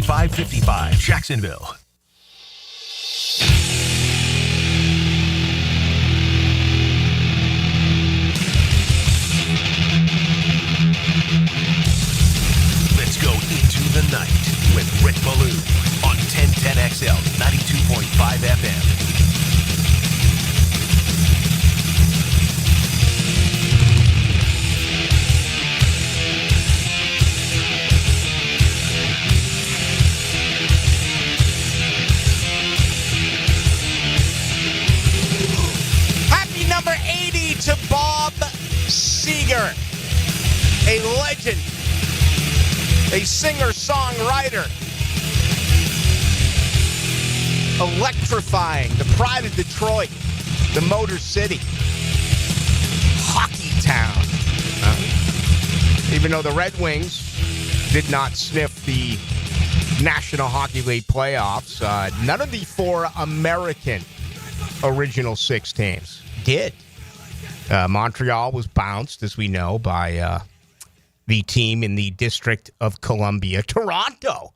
9555 Jacksonville. Let's go into the night with Rick Ballou on 1010XL 92.5 FM. Number 80 to Bob Seger, a legend, a singer-songwriter, electrifying the pride of Detroit, the Motor City, hockey town. Even though the Red Wings did not sniff the National Hockey League playoffs, none of the four American original six teams did. Montreal was bounced, as we know, by the team in the District of Columbia. Toronto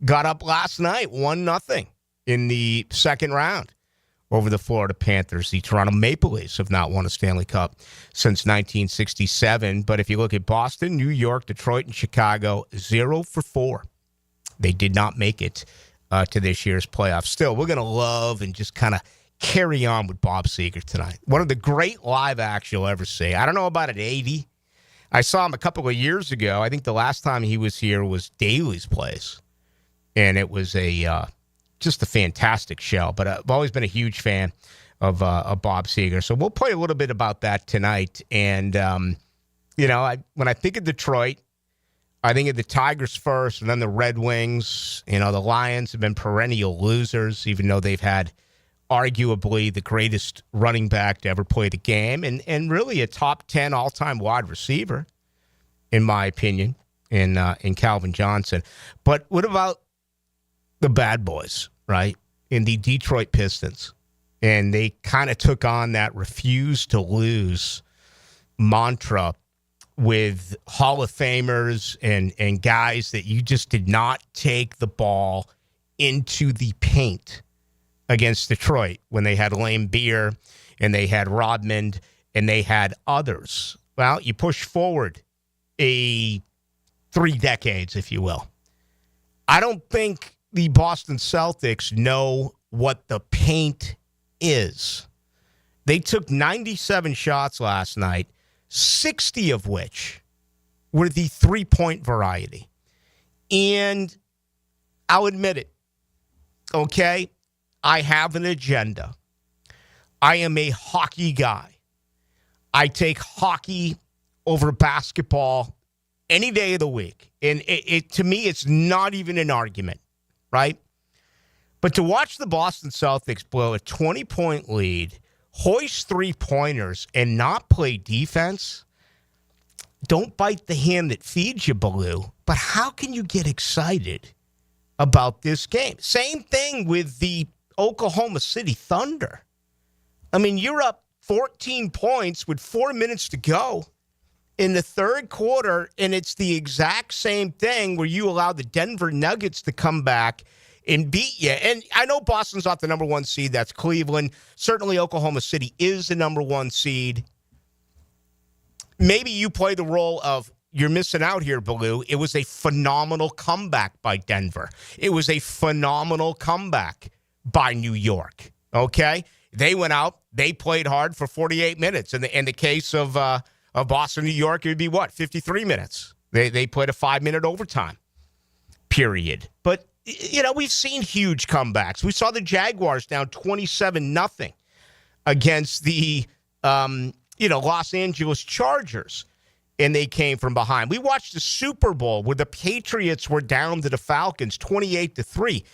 got up last night, 1-0 in the second round over the Florida Panthers. The Toronto Maple Leafs have not won a Stanley Cup since 1967. But if you look at Boston, New York, Detroit, and Chicago, 0 for 4. They did not make it to this year's playoffs. Still, we're going to love and just kind of carry on with Bob Seger tonight. One of the great live acts you'll ever see. I don't know about at 80. I saw him a couple of years ago. I think the last time he was here was Daly's Place. And it was just a fantastic show. But I've always been a huge fan of Bob Seger. So we'll play a little bit about that tonight. And, when I think of Detroit, I think of the Tigers first and then the Red Wings. The Lions have been perennial losers, even though they've had arguably the greatest running back to ever play the game and really a top 10 all-time wide receiver, in my opinion, in Calvin Johnson. But what about the bad boys, right, in the Detroit Pistons? And they kind of took on that refuse to lose mantra with Hall of Famers and guys that you just did not take the ball into the paint against Detroit when they had Lame Beer and they had Rodman and they had others. Well, you push forward 3 decades, if you will. I don't think the Boston Celtics know what the paint is. They took 97 shots last night, 60 of which were the three-point variety. And I'll admit it, okay? I have an agenda. I am a hockey guy. I take hockey over basketball any day of the week. And it to me, it's not even an argument, right? But to watch the Boston Celtics blow a 20-point lead, hoist three-pointers, and not play defense, don't bite the hand that feeds you, Ballou. But how can you get excited about this game? Same thing with the Oklahoma City Thunder. I mean, you're up 14 points with 4 minutes to go in the third quarter, and it's the exact same thing where you allow the Denver Nuggets to come back and beat you. And I know Boston's not the number one seed. That's Cleveland. Certainly Oklahoma City is the number one seed. Maybe you play the role of, you're missing out here, Ballou. It was a phenomenal comeback by Denver. It was a phenomenal comeback by New York, okay? They went out. They played hard for 48 minutes. In the case of Boston, New York, it would be, 53 minutes. They played a 5-minute overtime period. But, we've seen huge comebacks. We saw the Jaguars down 27-0 against the, Los Angeles Chargers, and they came from behind. We watched the Super Bowl where the Patriots were down to the Falcons 28-3.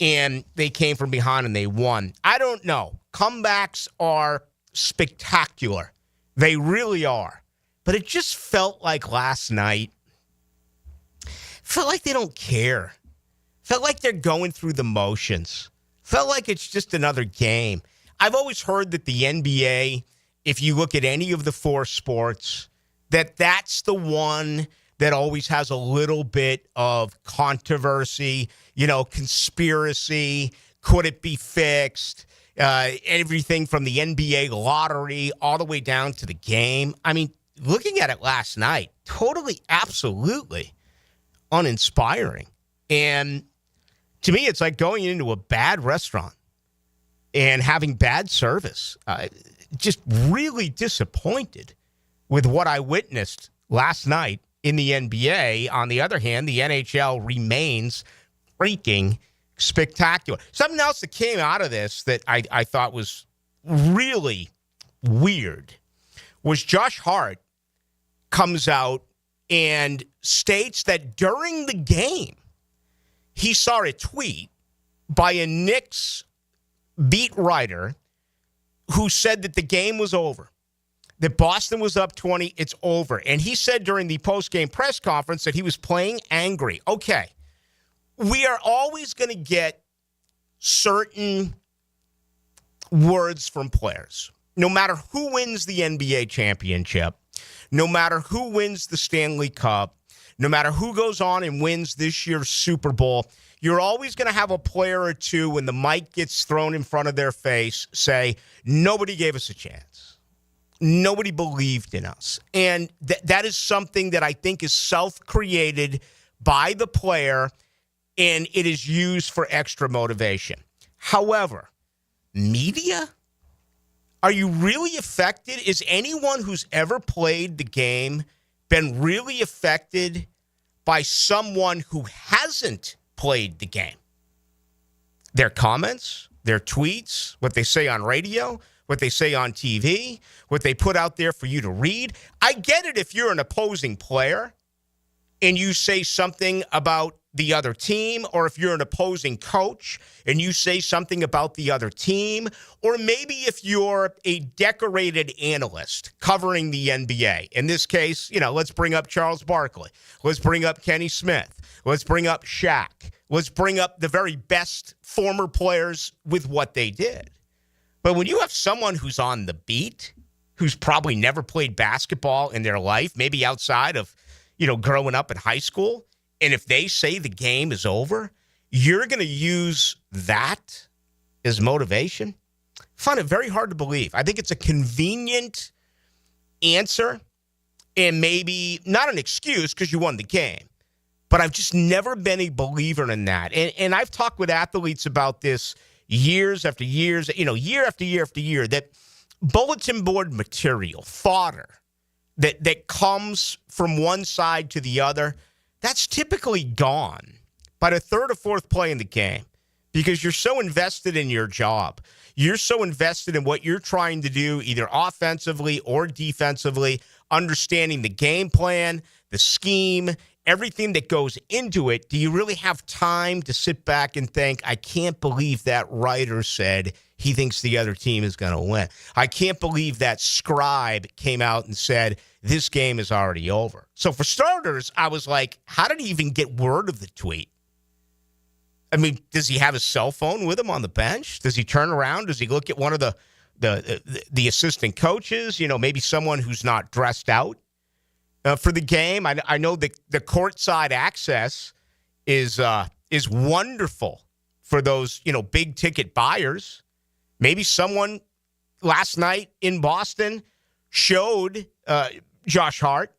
And they came from behind and they won. I don't know. Comebacks are spectacular. They really are. But it just felt like last night, felt like they don't care. Felt like they're going through the motions. Felt like it's just another game. I've always heard that the NBA, if you look at any of the four sports, that's the one that always has a little bit of controversy, conspiracy. Could it be fixed? Everything from the NBA lottery all the way down to the game. I mean, looking at it last night, totally, absolutely uninspiring. And to me, it's like going into a bad restaurant and having bad service. Just really disappointed with what I witnessed last night in the NBA. On the other hand, the NHL remains freaking spectacular. Something else that came out of this that I thought was really weird was Josh Hart comes out and states that during the game, he saw a tweet by a Knicks beat writer who said that the game was over, that Boston was up 20, it's over. And he said during the post-game press conference that he was playing angry. Okay, we are always going to get certain words from players. No matter who wins the NBA championship, no matter who wins the Stanley Cup, no matter who goes on and wins this year's Super Bowl, you're always going to have a player or two when the mic gets thrown in front of their face say, nobody gave us a chance. Nobody believed in us. And that is something that I think is self-created by the player, and it is used for extra motivation. However, media? Are you really affected? Is anyone who's ever played the game been really affected by someone who hasn't played the game? Their comments, their tweets, what they say on radio, what they say on TV, what they put out there for you to read. I get it if you're an opposing player and you say something about the other team, or if you're an opposing coach and you say something about the other team, or maybe if you're a decorated analyst covering the NBA. In this case, let's bring up Charles Barkley. Let's bring up Kenny Smith. Let's bring up Shaq. Let's bring up the very best former players with what they did. But when you have someone who's on the beat, who's probably never played basketball in their life, maybe outside of, growing up in high school, and if they say the game is over, you're going to use that as motivation? I find it very hard to believe. I think it's a convenient answer and maybe not an excuse because you won the game. But I've just never been a believer in that. And I've talked with athletes about this years after years, year after year after year, that bulletin board material, fodder, that comes from one side to the other, that's typically gone by the third or fourth play in the game because you're so invested in your job. You're so invested in what you're trying to do, either offensively or defensively, understanding the game plan, the scheme, everything that goes into it. Do you really have time to sit back and think, I can't believe that writer said he thinks the other team is going to win? I can't believe that scribe came out and said this game is already over. So for starters, I was like, how did he even get word of the tweet? I mean, does he have his cell phone with him on the bench? Does he turn around? Does he look at one of the assistant coaches? Maybe someone who's not dressed out for the game. I know the courtside access is wonderful for those big ticket buyers. Maybe someone last night in Boston showed Josh Hart,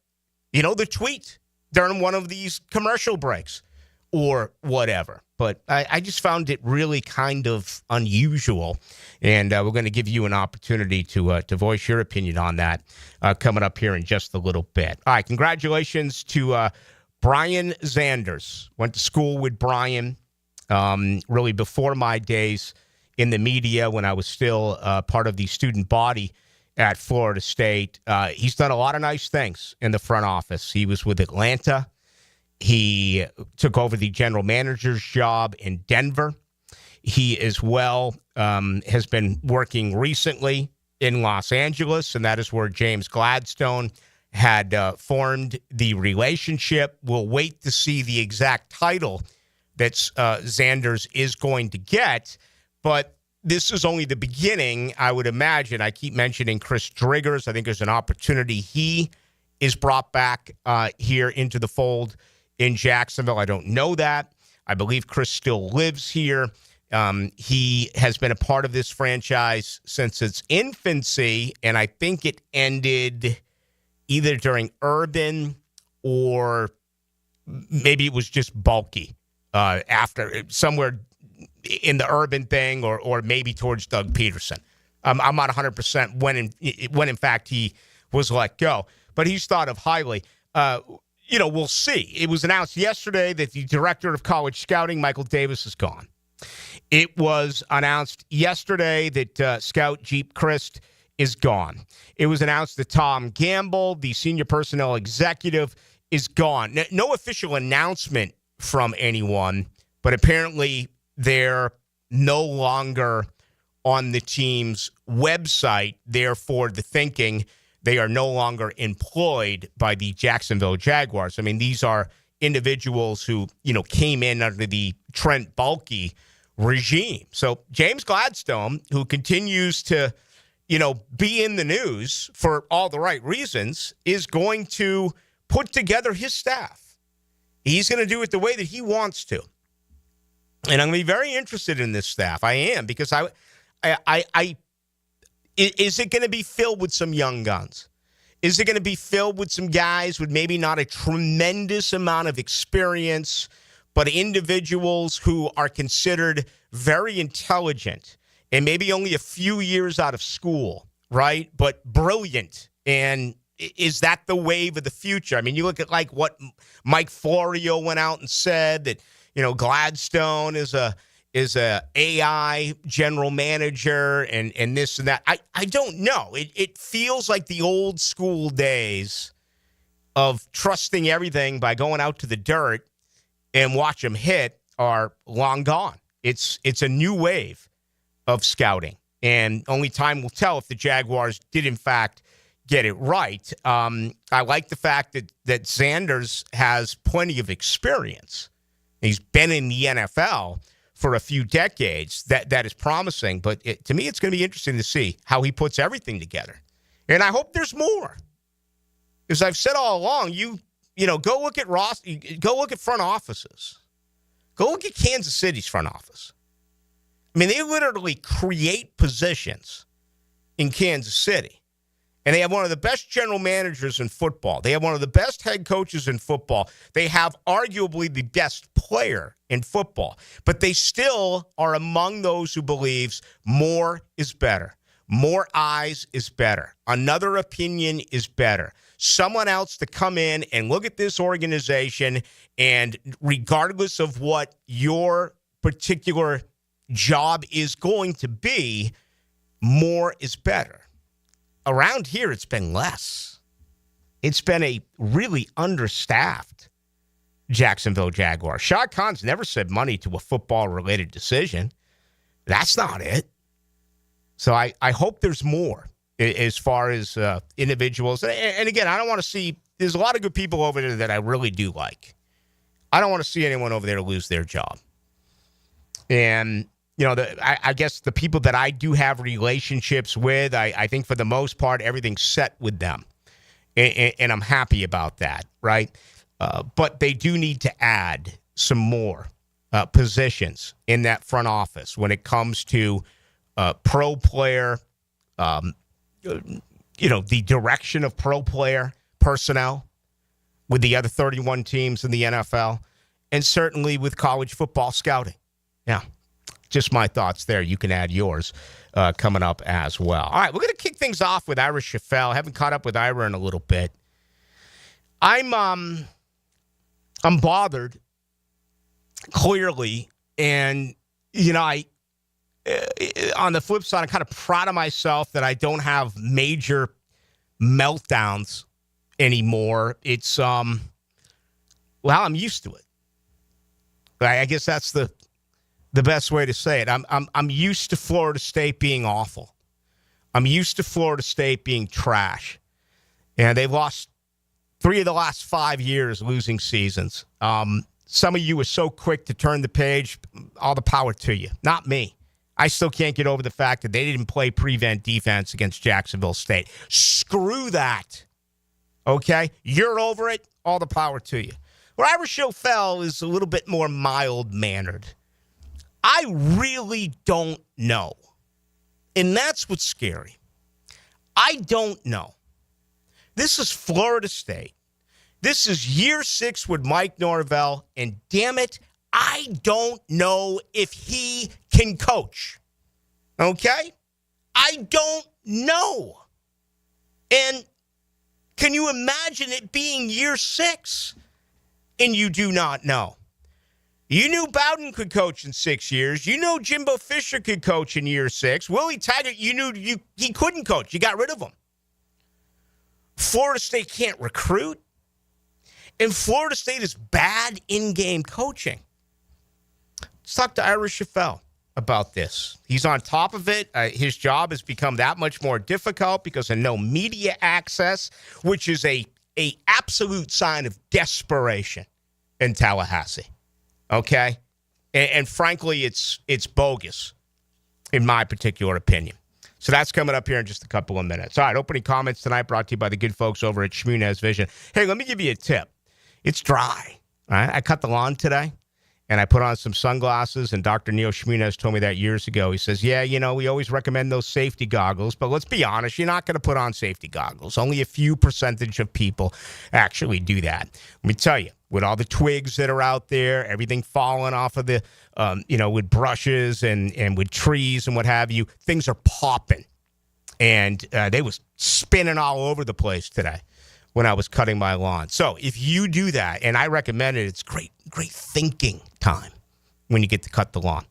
the tweet during one of these commercial breaks or whatever. But I just found it really kind of unusual, and we're going to give you an opportunity to voice your opinion on that coming up here in just a little bit. All right, congratulations to Brian Zanders. Went to school with Brian really before my days in the media when I was still part of the student body at Florida State. He's done a lot of nice things in the front office. He was with Atlanta. He took over the general manager's job in Denver. He as well has been working recently in Los Angeles, and that is where James Gladstone had formed the relationship. We'll wait to see the exact title that Zanders is going to get, but this is only the beginning, I would imagine. I keep mentioning Chris Driggers. I think there's an opportunity he is brought back here into the fold in Jacksonville. I don't know that. I believe Chris still lives here. He has been a part of this franchise since its infancy, and I think it ended either during Urban or maybe it was just bulky after somewhere in the Urban thing or maybe towards Doug Peterson. I'm not 100% when in fact he was let go, but he's thought of highly. We'll see. It was announced yesterday that the director of college scouting, Michael Davis, is gone. It was announced yesterday that Scout Jeep Christ is gone. It was announced that Tom Gamble, the senior personnel executive, is gone. No official announcement from anyone, but apparently they're no longer on the team's website. Therefore, the thinking they are no longer employed by the Jacksonville Jaguars. I mean, these are individuals who, came in under the Trent Baalke regime. So James Gladstone, who continues to, be in the news for all the right reasons, is going to put together his staff. He's going to do it the way that he wants to. And I'm going to be very interested in this staff. I am, because is it going to be filled with some young guns? Is it going to be filled with some guys with maybe not a tremendous amount of experience, but individuals who are considered very intelligent and maybe only a few years out of school, right? But brilliant. And is that the wave of the future? I mean, you look at like what Mike Florio went out and said that, Gladstone is a AI general manager and this and that. I don't know. It feels like the old school days of trusting everything by going out to the dirt and watch them hit are long gone. It's a new wave of scouting, and only time will tell if the Jaguars did in fact get it right. I like the fact that Sanders has plenty of experience. He's been in the NFL for a few decades. That is promising, but to me, it's going to be interesting to see how he puts everything together. And I hope there's more. As I've said all along, go look at go look at front offices. Go look at Kansas City's front office. I mean, they literally create positions in Kansas City. And they have one of the best general managers in football. They have one of the best head coaches in football. They have arguably the best player in football. But they still are among those who believes more is better. More eyes is better. Another opinion is better. Someone else to come in and look at this organization, and regardless of what your particular job is going to be, more is better. Around here, it's been less. It's been a really understaffed Jacksonville Jaguars. Shad Khan's never said money to a football-related decision. That's not it. So I hope there's more as far as individuals. And again, I don't want to see – there's a lot of good people over there that I really do like. I don't want to see anyone over there lose their job. And – I guess the people that I do have relationships with, I think for the most part, everything's set with them. And I'm happy about that, right? But they do need to add some more positions in that front office when it comes to pro player, the direction of pro player personnel with the other 31 teams in the NFL, and certainly with college football scouting. Yeah. Just my thoughts there. You can add yours coming up as well. All right, we're going to kick things off with Ira Schafel. Haven't caught up with Ira in a little bit. I'm bothered, clearly, and I on the flip side, I'm kind of proud of myself that I don't have major meltdowns anymore. It's I'm used to it. I guess that's the best way to say it. I'm used to Florida State being awful. I'm used to Florida State being trash. And they've lost 3 of the last 5 years losing seasons. Some of you are so quick to turn the page. All the power to you. Not me. I still can't get over the fact that they didn't play prevent defense against Jacksonville State. Screw that. Okay? You're over it. All the power to you. Where Ira Schoffel is a little bit more mild-mannered. I really don't know. And that's what's scary. I don't know. This is Florida State. This is year 6 with Mike Norvell. And damn it, I don't know if he can coach. Okay? I don't know. And can you imagine it being year 6 and you do not know? You knew Bowden could coach in 6 years. You know Jimbo Fisher could coach in year 6. Willie Taggart, you knew he couldn't coach. You got rid of him. Florida State can't recruit. And Florida State is bad in-game coaching. Let's talk to Ira Schoffel about this. He's on top of it. His job has become that much more difficult because of no media access, which is a absolute sign of desperation in Tallahassee. Okay? And frankly, it's bogus, in my particular opinion. So that's coming up here in just a couple of minutes. All right, opening comments tonight brought to you by the good folks over at Shmunez Vision. Hey, let me give you a tip. It's dry. All right? I cut the lawn today, and I put on some sunglasses, and Dr. Neil Shmunez told me that years ago. He says, yeah, we always recommend those safety goggles, but let's be honest, you're not going to put on safety goggles. Only a few percentage of people actually do that. Let me tell you, with all the twigs that are out there, everything falling off of the, with brushes and with trees and what have you, things are popping. And they was spinning all over the place today when I was cutting my lawn. So if you do that, and I recommend it, it's great thinking time when you get to cut the lawn.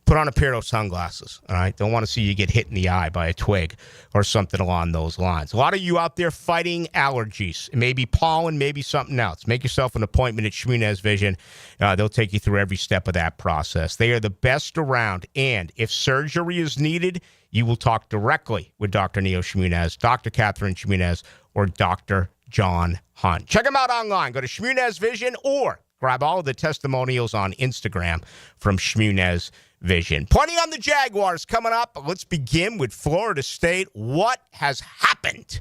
Put on a pair of sunglasses, all right? Don't want to see you get hit in the eye by a twig or something along those lines. A lot of you out there fighting allergies. It may be pollen, maybe something else. Make yourself an appointment at Shmunez Vision. They'll take you through every step of that process. They are the best around, and if surgery is needed, you will talk directly with Dr. Neil Shmunez, Dr. Catherine Shmunez, or Dr. John Hunt. Check them out online. Go to Shmunez Vision or grab all of the testimonials on Instagram from Shmunez Vision. Plenty on the Jaguars coming up. Let's begin with Florida State. What has happened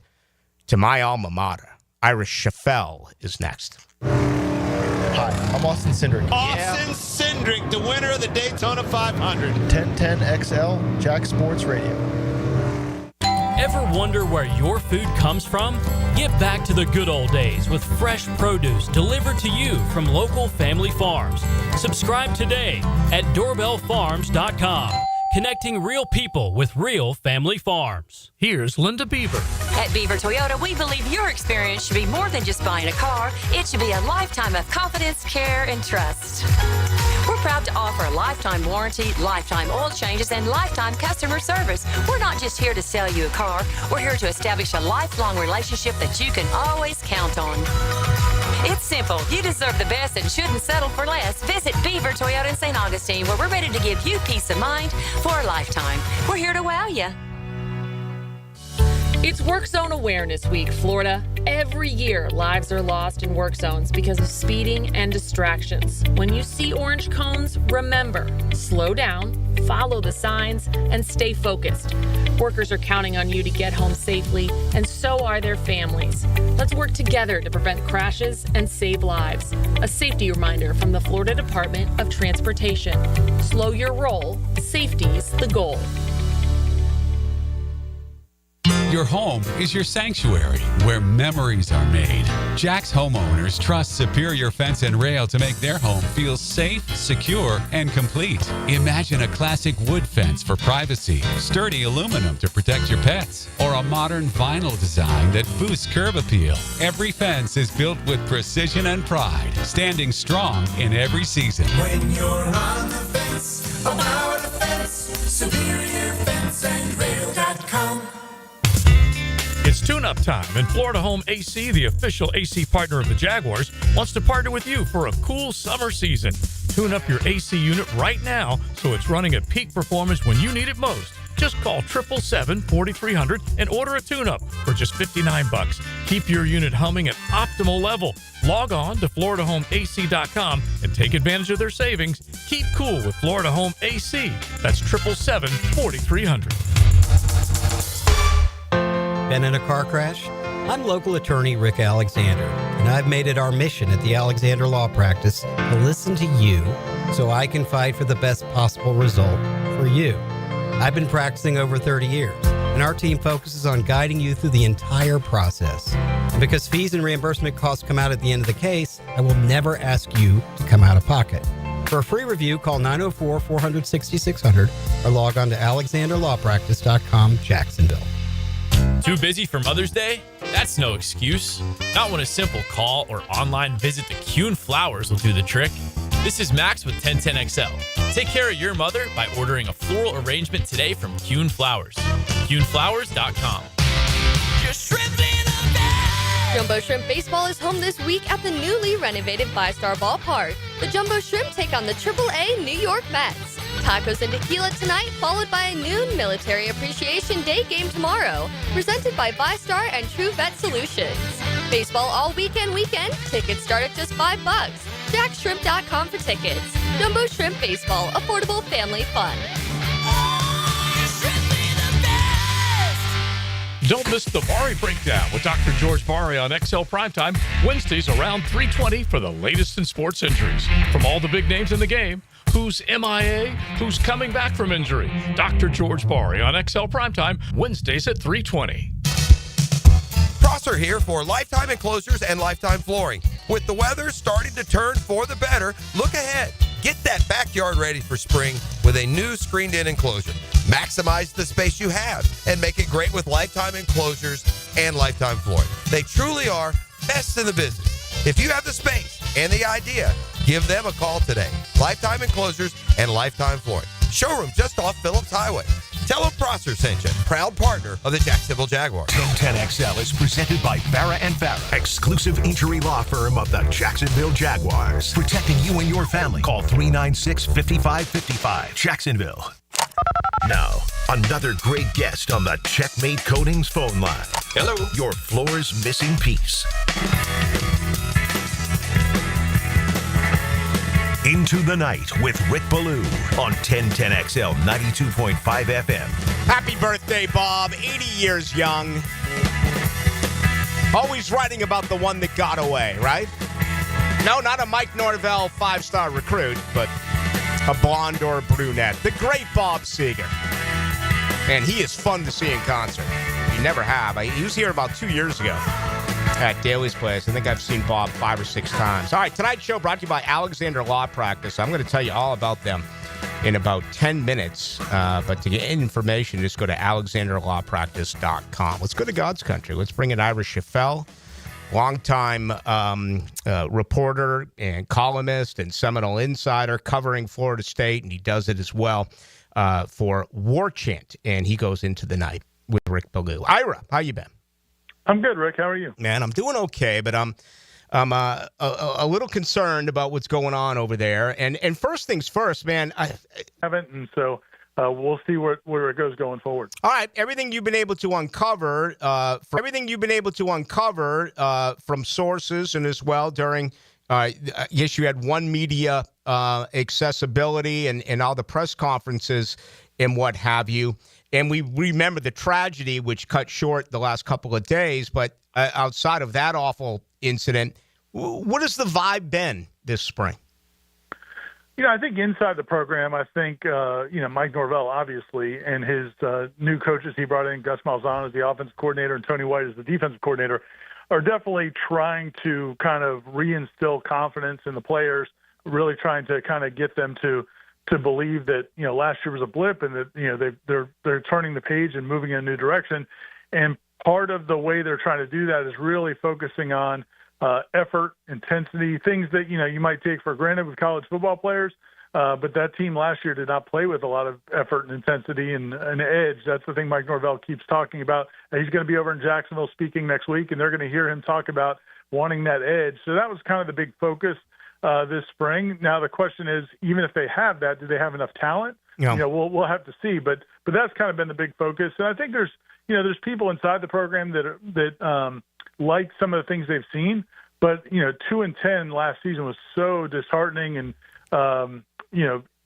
to my alma mater? Ira Schoffel is next. Hi, I'm Austin Cindric. Cindric, the winner of the Daytona 500. 1010XL, Jack Sports Radio. Ever wonder where your food comes from? Get back to the good old days with fresh produce delivered to you from local family farms. Subscribe today at doorbellfarms.com. Connecting real people with real family farms. Here's Linda Beaver. At Beaver Toyota, we believe your experience should be more than just buying a car. It should be a lifetime of confidence, care, and trust. We're proud to offer a lifetime warranty, lifetime oil changes, and lifetime customer service. We're not just here to sell you a car. We're here to establish a lifelong relationship that you can always count on. It's simple. You deserve the best and shouldn't settle for less. Visit Beaver Toyota in St. Augustine, where we're ready to give you peace of mind for a lifetime. We're here to wow you. It's Work Zone Awareness Week, Florida. Every year, lives are lost in work zones because of speeding and distractions. When you see orange cones, remember, slow down, follow the signs, and stay focused. Workers are counting on you to get home safely, and so are their families. Let's work together to prevent crashes and save lives. A safety reminder from the Florida Department of Transportation. Slow your roll. Safety's the goal. Your home is your sanctuary where memories are made. Jack's homeowners trust Superior Fence and Rail to make their home feel safe, secure, and complete. Imagine a classic wood fence for privacy, sturdy aluminum to protect your pets, or a modern vinyl design that boosts curb appeal. Every fence is built with precision and pride, standing strong in every season. When you're on the fence, about the fence, SuperiorFenceandRail.com. It's tune-up time, and Florida Home AC, the official AC partner of the Jaguars, wants to partner with you for a cool summer season. Tune up your AC unit right now so it's running at peak performance when you need it most. Just call 777-4300 and order a tune-up for just $59. Keep your unit humming at optimal level. Log on to FloridaHomeAC.com and take advantage of their savings. Keep cool with Florida Home AC. That's 777-4300. Been in a car crash? I'm local attorney Rick Alexander, and I've made it our mission at the Alexander Law Practice to listen to you so I can fight for the best possible result for you. I've been practicing over 30 years, and our team focuses on guiding you through the entire process. And because fees and reimbursement costs come out at the end of the case, I will never ask you to come out of pocket. For a free review, call 904-400-6600 or log on to alexanderlawpractice.com, Jacksonville. Too busy for Mother's Day? That's no excuse. Not when a simple call or online visit to Kuhn Flowers will do the trick. This is Max with 1010XL. Take care of your mother by ordering a floral arrangement today from Kuhn Flowers. KuhnFlowers.com. Jumbo Shrimp Baseball is home this week at the newly renovated VyStar Ballpark. The Jumbo Shrimp take on the AAA New York Mets. Tacos and tequila tonight, followed by a noon Military Appreciation Day game tomorrow. Presented by VyStar and True Vet Solutions. Baseball all weekend. Tickets start at just $5. JackShrimp.com for tickets. Jumbo Shrimp Baseball. Affordable family fun. Don't miss the Bari Breakdown with Dr. George Bari on XL Primetime, Wednesdays around 3:20 for the latest in sports injuries. From all the big names in the game, who's MIA, who's coming back from injury. Dr. George Bari on XL Primetime, Wednesdays at 3:20. Prosser here for Lifetime Enclosures and Lifetime Flooring. With the weather starting to turn for the better, look ahead. Get that backyard ready for spring with a new screened-in enclosure. Maximize the space you have and make it great with Lifetime Enclosures and Lifetime Flooring. They truly are best in the business. If you have the space and the idea, give them a call today. Lifetime Enclosures and Lifetime Flooring. Showroom just off Phillips Highway. Tell them Prosser sent you. Proud partner of the Jacksonville Jaguars. 1010XL is presented by Farah & Farah, exclusive injury law firm of the Jacksonville Jaguars. Protecting you and your family. Call 396-5555. Jacksonville. Now, another great guest on the Checkmate Coatings phone line. Hello. Your floor's missing piece. Into the Night with Rick Ballou on 1010XL 92.5 FM. Happy birthday, Bob. 80 years young. Always writing about the one that got away, right? No, not a Mike Norvell 5-star recruit, but a blonde or a brunette. The great Bob Seger. And he is fun to see in concert. You never have. He was here about 2 years ago at Daly's Place. I think I've seen Bob 5 or 6 times. All right, tonight's show brought to you by Alexander Law Practice. I'm going to tell you all about them in about 10 minutes. But to get information, just go to alexanderlawpractice.com. Let's go to God's country. Let's bring in Ira Scheffel, longtime reporter and columnist and Seminole Insider covering Florida State, and he does it as well for War Chant, and he goes into the night with Rick Ballou. Ira, how you been? I'm good, Rick. How are you? Man, I'm doing okay, but I'm a little concerned about what's going on over there. And first things first, man. I haven't, and so we'll see where it goes going forward. All right, everything you've been able to uncover, from sources and as well during. Yes, you had one media accessibility and all the press conferences and what have you. And we remember the tragedy, which cut short the last couple of days. But outside of that awful incident, what has the vibe been this spring? I think inside the program, I think, Mike Norvell, obviously, and his new coaches he brought in, Gus Malzahn as the offensive coordinator and Tony White as the defensive coordinator, are definitely trying to kind of reinstill confidence in the players, really trying to kind of get them to believe that, last year was a blip and that, they're turning the page and moving in a new direction. And part of the way they're trying to do that is really focusing on effort, intensity, things that, you might take for granted with college football players. But that team last year did not play with a lot of effort and intensity and an edge. That's the thing Mike Norvell keeps talking about. He's going to be over in Jacksonville speaking next week, and they're going to hear him talk about wanting that edge. So that was kind of the big focus this spring. Now the question is, even if they have that, do they have enough talent? Yeah. We'll have to see. But that's kind of been the big focus. And I think there's people inside the program that like some of the things they've seen. But 2-10 last season was so disheartening and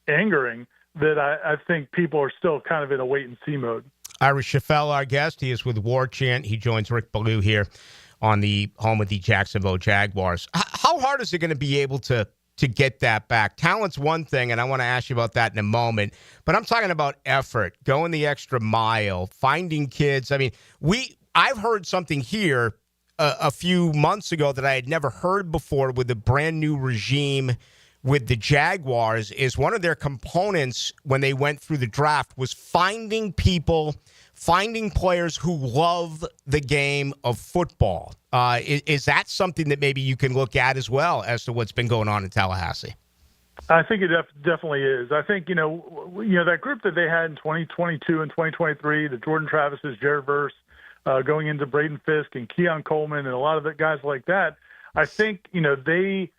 angering that I think people are still kind of in a wait and see mode. Ira Schafel, our guest. He is with War Chant. He joins Rick Ballou here on the home of the Jacksonville Jaguars. How hard is it going to be able to get that back? Talent's one thing, and I want to ask you about that in a moment. But I'm talking about effort, going the extra mile, finding kids. I mean, I've heard something here a few months ago that I had never heard before with the brand new regime with the Jaguars. Is one of their components when they went through the draft was finding players who love the game of football. Is that something that maybe you can look at as well as to what's been going on in Tallahassee? I think it definitely is. I think, that group that they had in 2022 and 2023, the Jordan Travises, Jared Verse, going into Braden Fisk and Keon Coleman and a lot of the guys like that, I think, they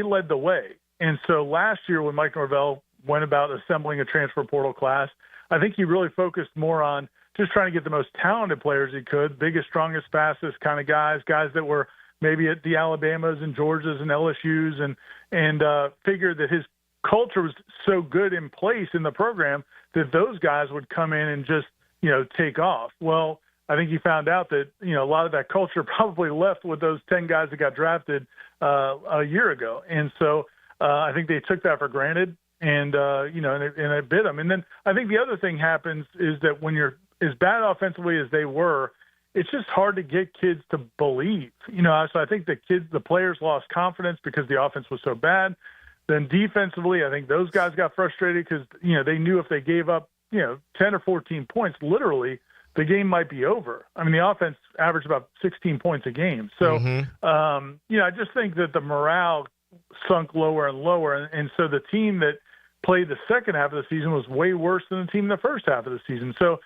led the way. And so last year when Mike Norvell went about assembling a transfer portal class, I think he really focused more on just trying to get the most talented players he could, biggest, strongest, fastest kind of guys that were maybe at the Alabamas and Georgias and LSUs, and figured that his culture was so good in place in the program that those guys would come in and just, take off. Well, I think he found out that, a lot of that culture probably left with those 10 guys that got drafted a year ago. And so I think they took that for granted. And it bit them. And then I think the other thing happens is that when you're as bad offensively as they were, it's just hard to get kids to believe. So I think the players lost confidence because the offense was so bad. Then defensively, I think those guys got frustrated because, they knew if they gave up, 10 or 14 points, literally, the game might be over. I mean, the offense averaged about 16 points a game. So, I just think that the morale sunk lower and lower. And so the team that played the second half of the season was way worse than the team in the first half of the season. So,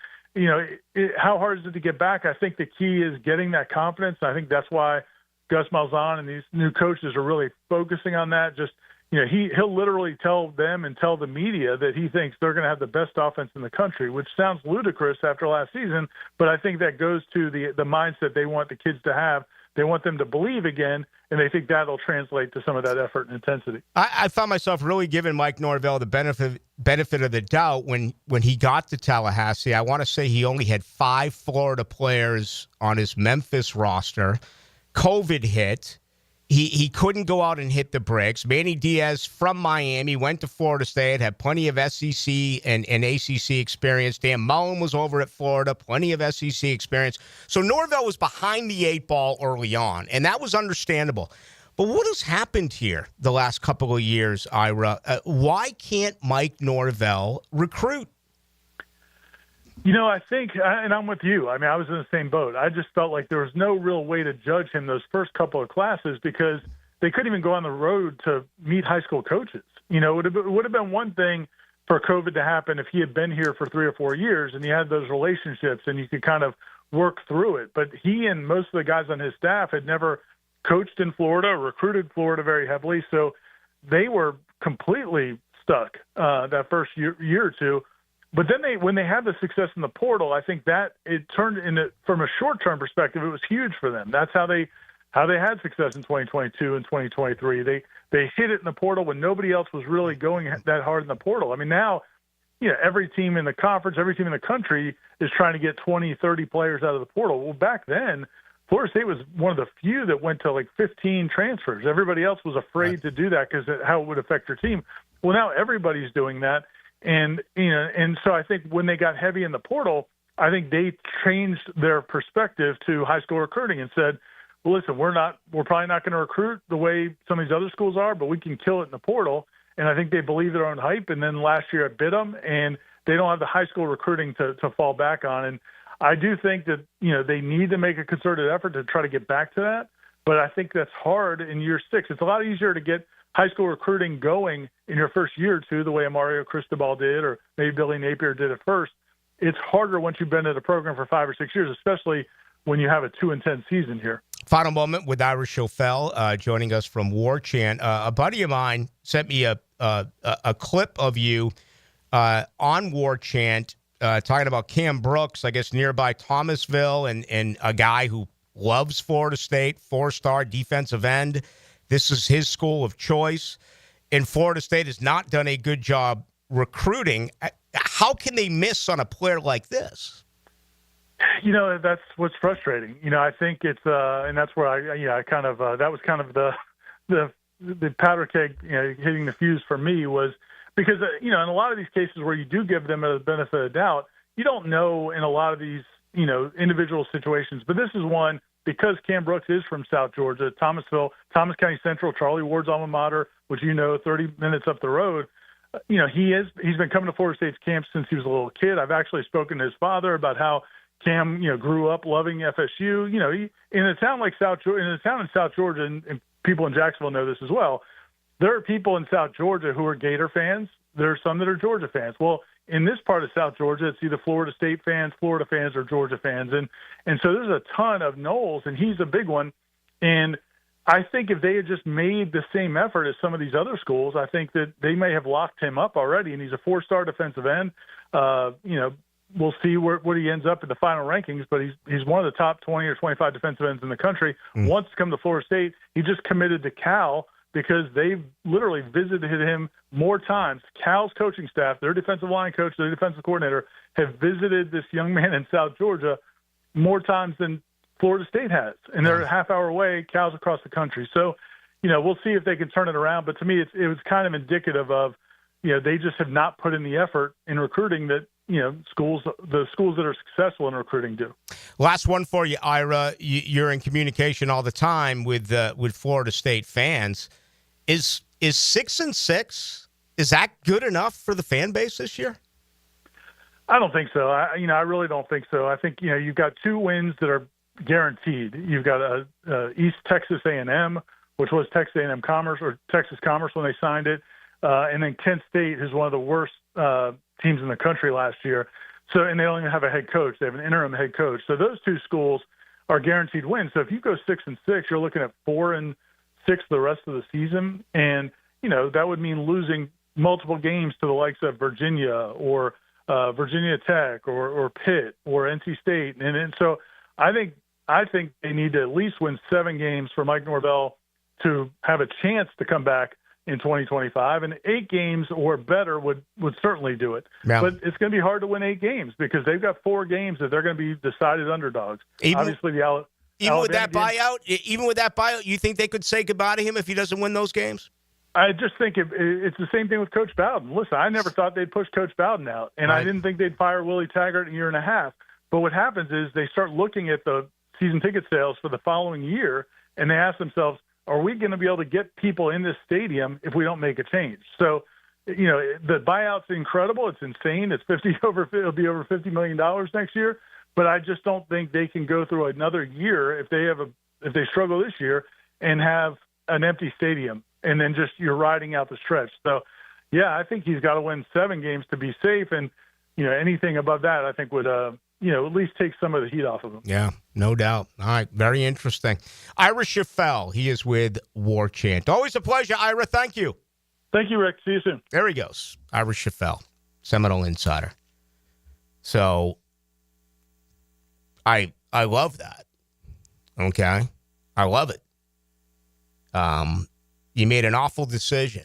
how hard is it to get back? I think the key is getting that confidence. I think that's why Gus Malzahn and these new coaches are really focusing on that. Just, he'll literally tell them and tell the media that he thinks they're going to have the best offense in the country, which sounds ludicrous after last season, but I think that goes to the mindset they want the kids to have. They want them to believe again, and they think that'll translate to some of that effort and intensity. I found myself really giving Mike Norvell the benefit of the doubt when he got to Tallahassee. I want to say he only had 5 Florida players on his Memphis roster. COVID hit. He couldn't go out and hit the bricks. Manny Diaz from Miami went to Florida State, had plenty of SEC and ACC experience. Dan Mullen was over at Florida, plenty of SEC experience. So Norvell was behind the 8 ball early on, and that was understandable. But what has happened here the last couple of years, Ira? Why can't Mike Norvell recruit? I think, and I'm with you. I mean, I was in the same boat. I just felt like there was no real way to judge him those first couple of classes because they couldn't even go on the road to meet high school coaches. It would have been one thing for COVID to happen if he had been here for 3 or 4 years and he had those relationships and you could kind of work through it. But he and most of the guys on his staff had never coached in Florida, recruited Florida very heavily. So they were completely stuck that first year or two. But then when they had the success in the portal, I think that it turned into, from a short-term perspective, it was huge for them. That's how they had success in 2022 and 2023. They hit it in the portal when nobody else was really going that hard in the portal. I mean, now, every team in the conference, every team in the country is trying to get 20, 30 players out of the portal. Well, back then, Florida State was one of the few that went to like 15 transfers. Everybody else was afraid to do that because of how it would affect your team. Well, now everybody's doing that. And so I think when they got heavy in the portal, I think they changed their perspective to high school recruiting and said, well, listen, we're probably not going to recruit the way some of these other schools are, but we can kill it in the portal. And I think they believe their own hype. And then last year it bit them, and they don't have the high school recruiting to fall back on. And I do think that, they need to make a concerted effort to try to get back to that. But I think that's hard in year 6. It's a lot easier to get high school recruiting going in your first year or two, the way Mario Cristobal did, or maybe Billy Napier did at first. It's harder once you've been at a program for 5 or 6 years, especially when you have a 2-10 season here. Final moment with Ira Schofel joining us from War Chant. A buddy of mine sent me a clip of you on War Chant talking about Cam Brooks, I guess nearby Thomasville, and a guy who loves Florida State, 4-star defensive end. This is his school of choice. And Florida State has not done a good job recruiting. How can they miss on a player like this? That's what's frustrating. I think it's, and that's where I kind of, that was kind of the powder keg, hitting the fuse for me was because, in a lot of these cases where you do give them a benefit of doubt, you don't know in a lot of these, individual situations. But this is one because Cam Brooks is from South Georgia, Thomas County Central, Charlie Ward's alma mater, which 30 minutes up the road. He's been coming to Florida State's camp since he was a little kid. I've actually spoken to his father about how Cam, grew up loving FSU. In a town like in South Georgia, and people in Jacksonville know this as well, there are people in South Georgia who are Gator fans. There are some that are Georgia fans. Well, in this part of South Georgia, it's either Florida State fans, Florida fans, or Georgia fans. And so there's a ton of Noles, and he's a big one. And I think if they had just made the same effort as some of these other schools, I think that they may have locked him up already. And he's a 4-star defensive end. We'll see what he ends up in the final rankings, but he's one of the top 20 or 25 defensive ends in the country. Wants to come to Florida State. He just committed to Cal because they've literally visited him more times. Cal's coaching staff, their defensive line coach, their defensive coordinator, have visited this young man in South Georgia more times than Florida State has. And they're a half hour away. Cal's across the country. So, we'll see if they can turn it around. But to me, it was kind of indicative of, they just have not put in the effort in recruiting that, the schools that are successful in recruiting do. Last one for you, Ira. You're in communication all the time with Florida State fans. Is 6-6? Is that good enough for the fan base this year? I don't think so. I really don't think so. I think you've got 2 wins that are guaranteed. You've got East Texas A&M, which was Texas A&M Commerce or Texas Commerce when they signed it, and then Kent State, who's one of the worst teams in the country last year. So, and they don't even have a head coach; they have an interim head coach. So those 2 schools are guaranteed wins. So if you go 6-6, you're looking at 4-6 the rest of the season, and that would mean losing multiple games to the likes of Virginia or Virginia Tech or Pitt or NC State, and so I think they need to at least win 7 games for Mike Norvell to have a chance to come back in 2025, and 8 games or better would certainly do it. Yeah. But it's going to be hard to win 8 games because they've got 4 games that they're going to be decided underdogs. Obviously, even with that buyout, you think they could say goodbye to him if he doesn't win those games? I just think it's the same thing with Coach Bowden. Listen, I never thought they'd push Coach Bowden out, and right. I didn't think they'd fire Willie Taggart in a year and a half. But what happens is they start looking at the season ticket sales for the following year, and they ask themselves, are we going to be able to get people in this stadium if we don't make a change? So, the buyout's incredible. It's insane. It'll be over $50 million next year. But I just don't think they can go through another year if they struggle this year and have an empty stadium and then just you're riding out the stretch. So, yeah, I think he's got to win 7 games to be safe. And, anything above that I think would at least take some of the heat off of him. Yeah, no doubt. All right, very interesting. Ira Schafel, he is with War Chant. Always a pleasure, Ira. Thank you. Thank you, Rick. See you soon. There he goes, Ira Schafel, Seminole Insider. So I love that. Okay, I love it. You made an awful decision.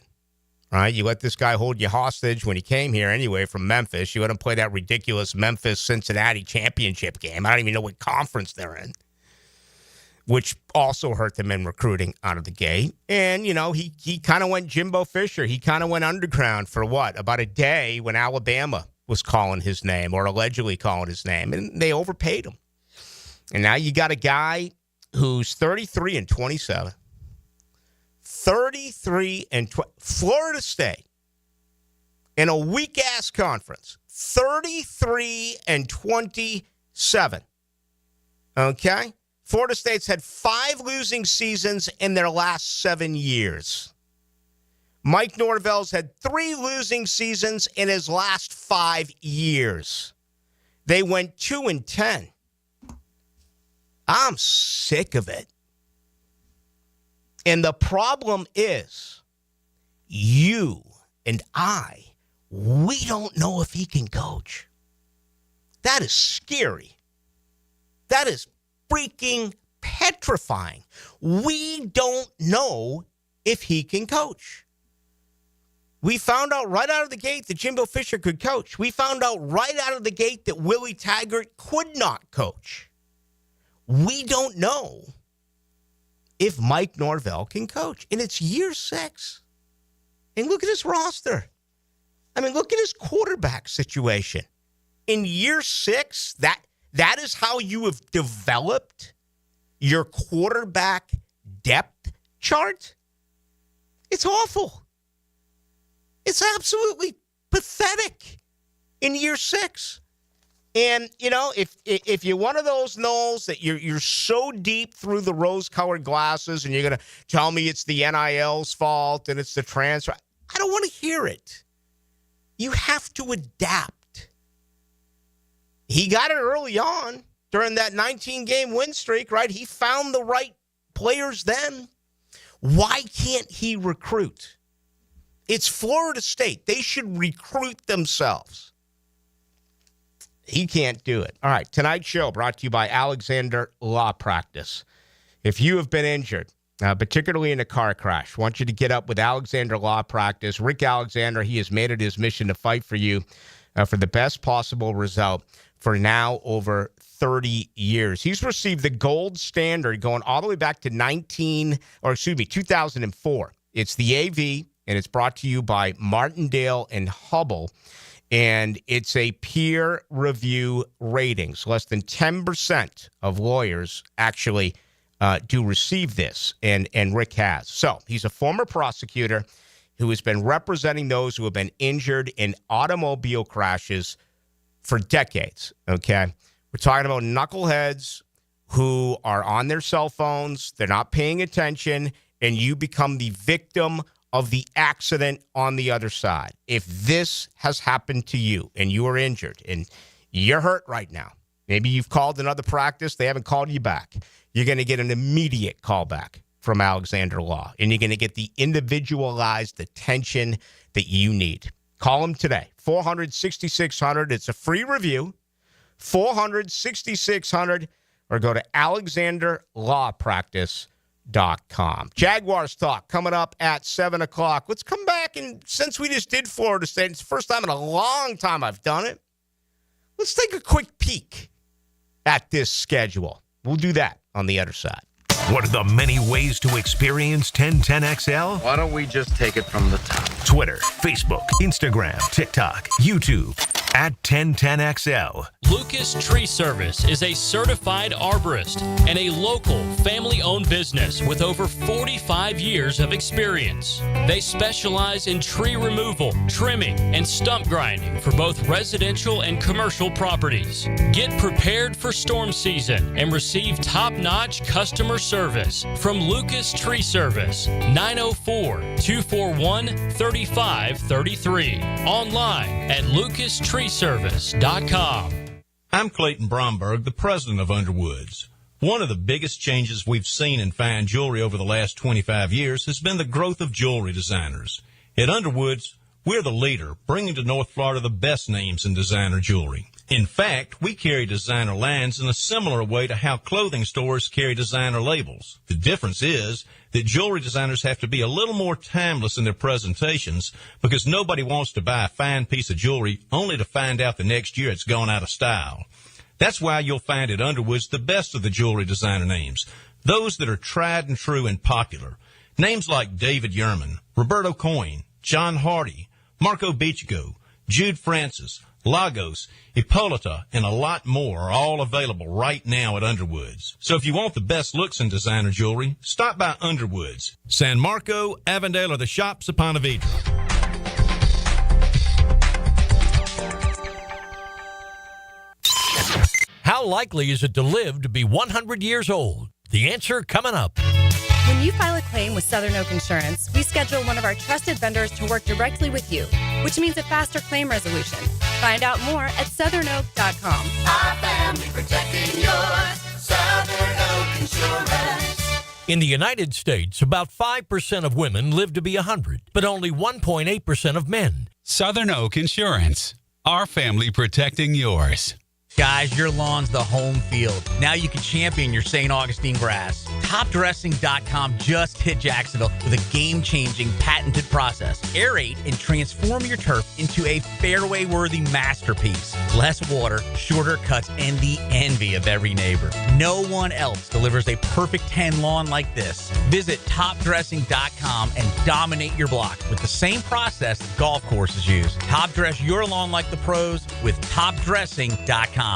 Right, you let this guy hold you hostage when he came here anyway from Memphis. You let him play that ridiculous Memphis-Cincinnati championship game. I don't even know what conference they're in, which also hurt them in recruiting out of the gate. And, he kind of went Jimbo Fisher. He kind of went underground for about a day when Alabama was calling his name or allegedly calling his name, and they overpaid him. And now you got a guy who's 33 and 27. 33 and 20. Florida State in a weak-ass conference. 33 and 27. Okay? Florida State's had 5 losing seasons in their last 7 years. Mike Norvell's had 3 losing seasons in his last 5 years. They went 2-10. I'm sick of it. And the problem is, you and we don't know if he can coach. That is scary. That is freaking petrifying. We don't know if he can coach. We found out right out of the gate that Jimbo Fisher could coach. We found out right out of the gate that Willie Taggart could not coach. We don't know if Mike Norvell can coach. And it's year 6. And look at his roster. I mean, look at his quarterback situation. In year 6, that is how you have developed your quarterback depth chart? It's awful. It's absolutely pathetic in year 6. And, you know, if you're one of those Knowles that you're so deep through the rose-colored glasses and you're going to tell me it's the NIL's fault and it's the transfer, I don't want to hear it. You have to adapt. He got it early on during that 19-game win streak, right? He found the right players then. Why can't he recruit? It's Florida State. They should recruit themselves. He can't do it. All right, tonight's show brought to you by Alexander Law Practice. If you have been injured, particularly in a car crash, I want you to get up with Alexander Law Practice. Rick Alexander, he has made it his mission to fight for you for the best possible result for now over 30 years. He's received the gold standard going all the way back to 2004. It's the AV, and it's brought to you by Martindale and Hubble. And it's a peer review rating. So less than 10% of lawyers actually do receive this, and Rick has. So he's a former prosecutor who has been representing those who have been injured in automobile crashes for decades, okay? We're talking about knuckleheads who are on their cell phones, they're not paying attention, and you become the victim of the accident on the other side. If this has happened to you and you are injured and you're hurt right now, maybe you've called another practice, they haven't called you back, you're going to get an immediate call back from Alexander Law, and you're going to get the individualized attention that you need. Call them today, 400-6600. It's a free review, 400-6600, or go to alexanderlawpractice.com. Jaguars talk coming up at 7 o'clock. Let's come back, and since we just did Florida State, it's the first time in a long time I've done it, let's take a quick peek at this schedule. We'll do that on the other side. What are the many ways to experience 1010XL? Why don't we just take it from the top? Twitter, Facebook, Instagram, TikTok, YouTube, at 1010XL. Lucas Tree Service is a certified arborist and a local family-owned business with over 45 years of experience. They specialize in tree removal, trimming, and stump grinding for both residential and commercial properties. Get prepared for storm season and receive top-notch customer service from Lucas Tree Service, 904-241-3533. Online at lucastreeservice.com. I'm Clayton Bromberg, the president of Underwoods. One of the biggest changes we've seen in fine jewelry over the last 25 years has been the growth of jewelry designers. At Underwoods, we're the leader, bringing to North Florida the best names in designer jewelry. In fact, we carry designer lines in a similar way to how clothing stores carry designer labels. The difference is that jewelry designers have to be a little more timeless in their presentations because nobody wants to buy a fine piece of jewelry only to find out the next year it's gone out of style. That's why you'll find at Underwoods the best of the jewelry designer names, those that are tried and true and popular. Names like David Yerman, Roberto Coin, John Hardy, Marco Bichigo, Jude Francis, Lagos, Hippolyta, and a lot more are all available right now at Underwoods. So if you want the best looks in designer jewelry, stop by Underwoods, San Marco, Avondale, or the shops upon Avedra. How likely is it to live to be 100 years old? The answer coming up. When you file a claim with Southern Oak Insurance, we schedule one of our trusted vendors to work directly with you, which means a faster claim resolution. Find out more at southernoak.com. Our family protecting yours. Southern Oak Insurance. In the United States, about 5% of women live to be 100, but only 1.8% of men. Southern Oak Insurance. Our family protecting yours. Guys, your lawn's the home field. Now you can champion your St. Augustine grass. TopDressing.com just hit Jacksonville with a game-changing patented process. Aerate and transform your turf into a fairway-worthy masterpiece. Less water, shorter cuts, and the envy of every neighbor. No one else delivers a perfect 10 lawn like this. Visit TopDressing.com and dominate your block with the same process golf courses use. Top dress your lawn like the pros with TopDressing.com.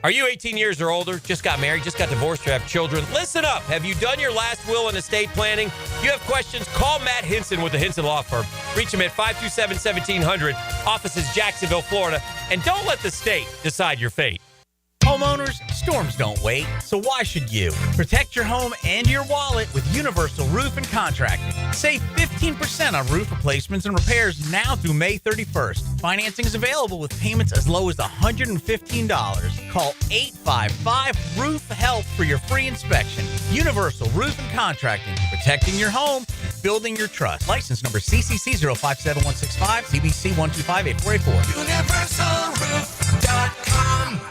Are you 18 years or older, just got married, just got divorced, or have children? Listen up. Have you done your last will and estate planning? If you have questions, call Matt Hinson with the Hinson Law Firm. Reach him at 527-1700. Office is Jacksonville, Florida. And don't let the state decide your fate. Homeowners, storms don't wait, so why should you? Protect your home and your wallet with Universal Roof and Contracting. Save 15% on roof replacements and repairs now through May 31st. Financing is available with payments as low as $115. Call 855-ROOF-HELP for your free inspection. Universal Roof and Contracting. Protecting your home, building your trust. License number CCC 057165, CBC 1258484. UniversalRoof.com.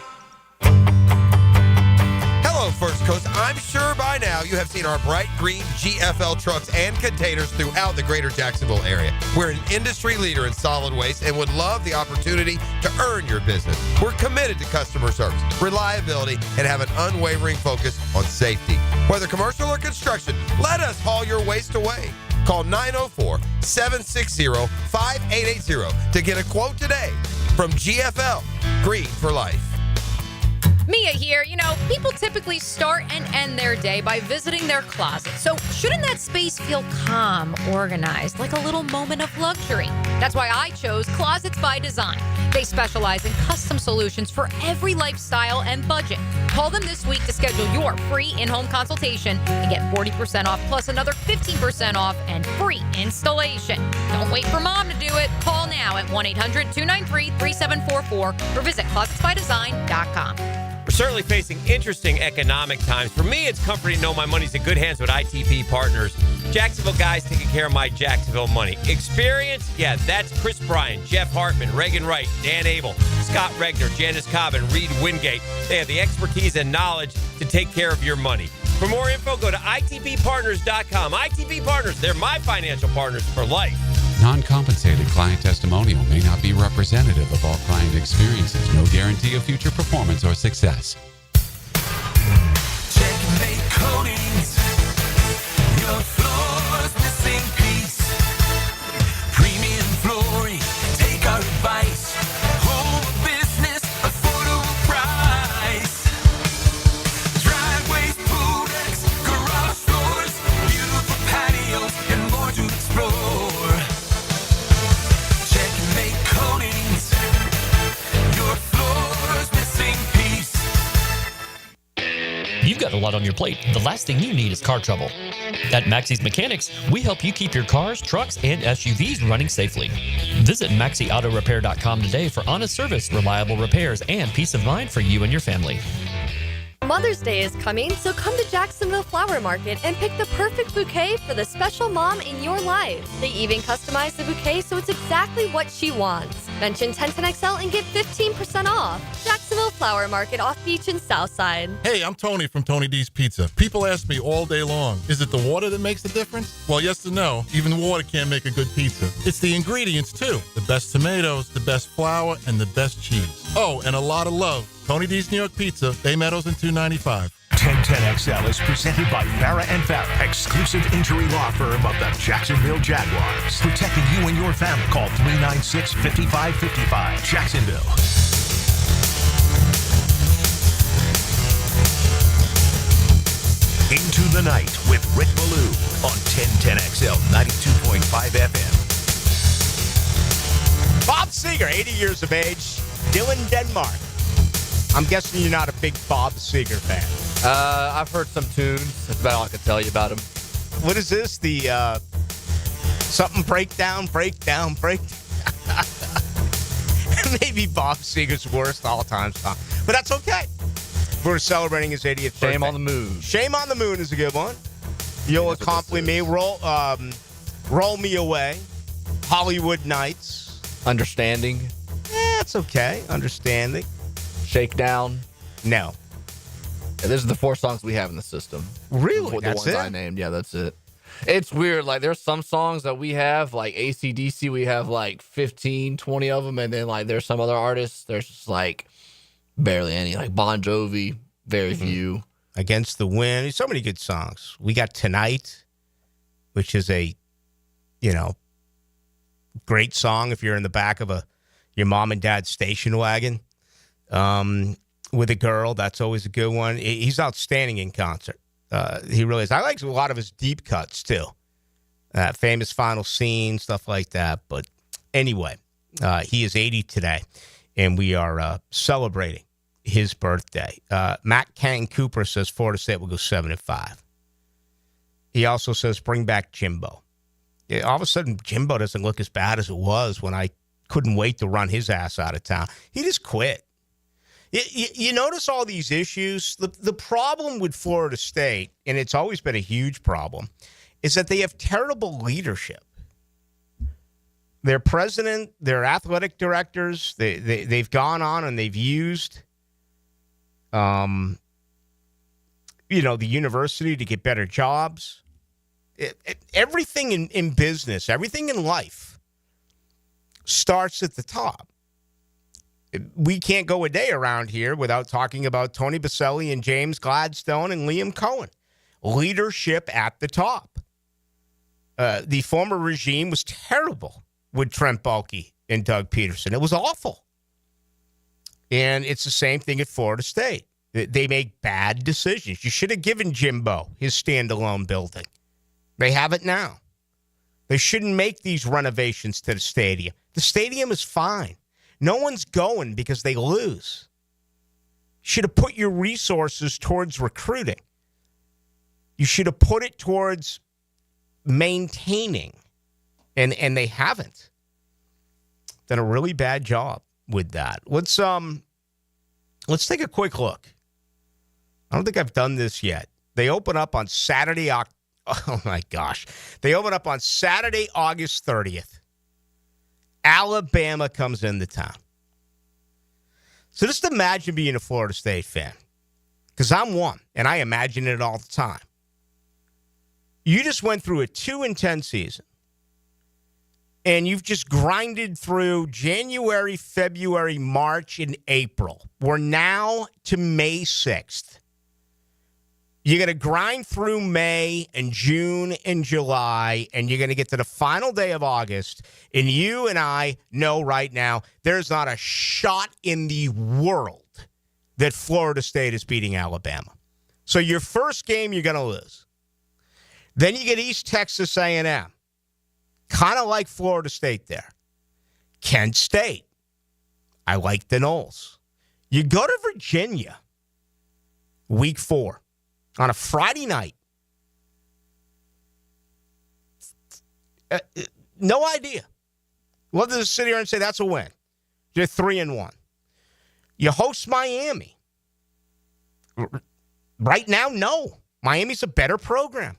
Hello, First Coast. I'm sure by now you have seen our bright green GFL trucks and containers throughout the greater Jacksonville area. We're an industry leader in solid waste and would love the opportunity to earn your business. We're committed to customer service, reliability, and have an unwavering focus on safety. Whether commercial or construction, let us haul your waste away. Call 904-760-5880 to get a quote today from GFL, Green for Life. Mia here. You know, people typically start and end their day by visiting their closet. So shouldn't that space feel calm, organized, like a little moment of luxury? That's why I chose Closets by Design. They specialize in custom solutions for every lifestyle and budget. Call them this week to schedule your free in-home consultation and get 40% off plus another 15% off and free installation. Don't wait for mom to do it. Call now at 1-800-293-3744 or visit closetsbydesign.com. We're certainly facing interesting economic times. For me, it's comforting to know my money's in good hands with ITP Partners. Jacksonville guys taking care of my Jacksonville money. Experience? Yeah, that's Chris Bryan, Jeff Hartman, Reagan Wright, Dan Abel, Scott Regner, Janice Cobb, and Reed Wingate. They have the expertise and knowledge to take care of your money. For more info, go to itppartners.com. ITP Partners, they're my financial partners for life. Non-compensated client testimonial may not be representative of all client experiences. No guarantee of future performance or success. Checkmate Coatings. Your floor's missing piece. Premium flooring. Take our advice. Home business, affordable price. Driveways, pool decks, garage doors, beautiful patios, and more to explore. You've got a lot on your plate. The last thing you need is car trouble. At Maxie's Mechanics, we help you keep your cars, trucks, and SUVs running safely. Visit MaxieAutoRepair.com today for honest service, reliable repairs, and peace of mind for you and your family. Mother's Day is coming, so come to Jacksonville Flower Market and pick the perfect bouquet for the special mom in your life. They even customize the bouquet so it's exactly what she wants. Mention 1010XL and get 15% off. Jacksonville Flower Market off Beach and Southside. Hey, I'm Tony from Tony D's Pizza. People ask me all day long, is it the water that makes the difference? Well, yes and no. Even water can't make a good pizza. It's the ingredients, too. The best tomatoes, the best flour, and the best cheese. Oh, and a lot of love. Tony D's New York Pizza, Bay Meadows and 295. 1010XL is presented by Farah & Farah, exclusive injury law firm of the Jacksonville Jaguars. Protecting you and your family. Call 396-5555. Jacksonville. Into the Night with Rick Ballou on 1010XL 92.5 FM. Bob Seger, 80 years of age, Dylan, Denmark. I'm guessing you're not a big Bob Seger fan. I've heard some tunes. That's about all I can tell you about him. What is this? The something breakdown? Maybe Bob Seger's worst all-time song. But that's okay. We're celebrating his 80th birthday. Shame on the Moon. Shame on the Moon is a good one. You'll accompany me. Roll Me Away. Hollywood Nights. Understanding. Yeah, it's okay. Understanding. Shakedown. No. Yeah, those are the 4 songs we have in the system. Really? The That's ones it? I named. Yeah, that's it. It's weird. Like, there's some songs that we have, like AC/DC, we have like 15, 20 of them. And then, like, there's some other artists, there's just like barely any. Like Bon Jovi, very few. Against the Wind. So many good songs. We got Tonight, which is a, great song if you're in the back of your mom and dad's station wagon with a girl. That's always a good one. He's outstanding in concert. He really is. I like a lot of his deep cuts, too. Famous Final Scene, stuff like that. But anyway, he is 80 today, and we are celebrating his birthday. Matt Kang Cooper says Florida State will go 7-5. He also says bring back Jimbo. Yeah, all of a sudden, Jimbo doesn't look as bad as it was when I couldn't wait to run his ass out of town. He just quit. You notice all these issues? The problem with Florida State, and it's always been a huge problem, is that they have terrible leadership. Their president, their athletic directors, they've gone on and they've used the university to get better jobs. Everything in business, everything in life starts at the top. We can't go a day around here without talking about Tony Baselli and James Gladstone and Liam Cohen. Leadership at the top. The former regime was terrible with Trent Baalke and Doug Peterson. It was awful. And it's the same thing at Florida State. They make bad decisions. You should have given Jimbo his standalone building. They have it now. They shouldn't make these renovations to the stadium. The stadium is fine. No one's going because they lose. You should have put your resources towards recruiting. You should have put it towards maintaining. And they haven't. Done a really bad job with that. Let's take a quick look. I don't think I've done this yet. They open up on Saturday. Oh, my gosh. They open up on Saturday, August 30th. Alabama comes into town. So just imagine being a Florida State fan. Because I'm one, and I imagine it all the time. You just went through a 2-10 season. And you've just grinded through January, February, March, and April. We're now to May 6th. You're going to grind through May and June and July, and you're going to get to the final day of August, and you and I know right now there's not a shot in the world that Florida State is beating Alabama. So your first game, you're going to lose. Then you get East Texas A&M, kind of like Florida State there. Kent State, I like the Noles. You go to Virginia, week 4. On a Friday night. No idea. We'll just sit here and say that's a win. You're 3-1. You host Miami. Right now, no. Miami's a better program.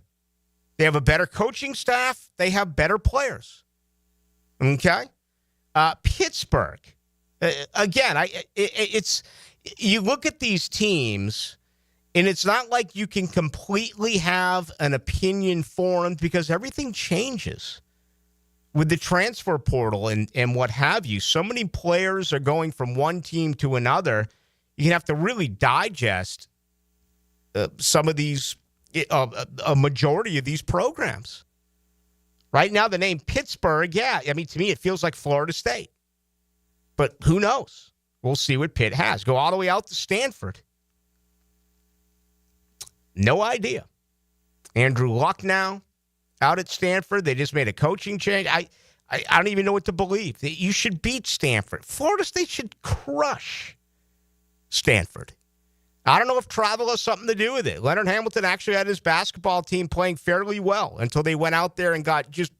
They have a better coaching staff. They have better players. Okay? Pittsburgh. Again, it's you look at these teams. And it's not like you can completely have an opinion formed because everything changes with the transfer portal and what have you. So many players are going from one team to another. You have to really digest some of these, a majority of these programs. Right now, the name Pittsburgh, to me, it feels like Florida State. But who knows? We'll see what Pitt has. Go all the way out to Stanford. No idea. Andrew Luck now out at Stanford. They just made a coaching change. I don't even know what to believe. You should beat Stanford. Florida State should crush Stanford. I don't know if travel has something to do with it. Leonard Hamilton actually had his basketball team playing fairly well until they went out there and got just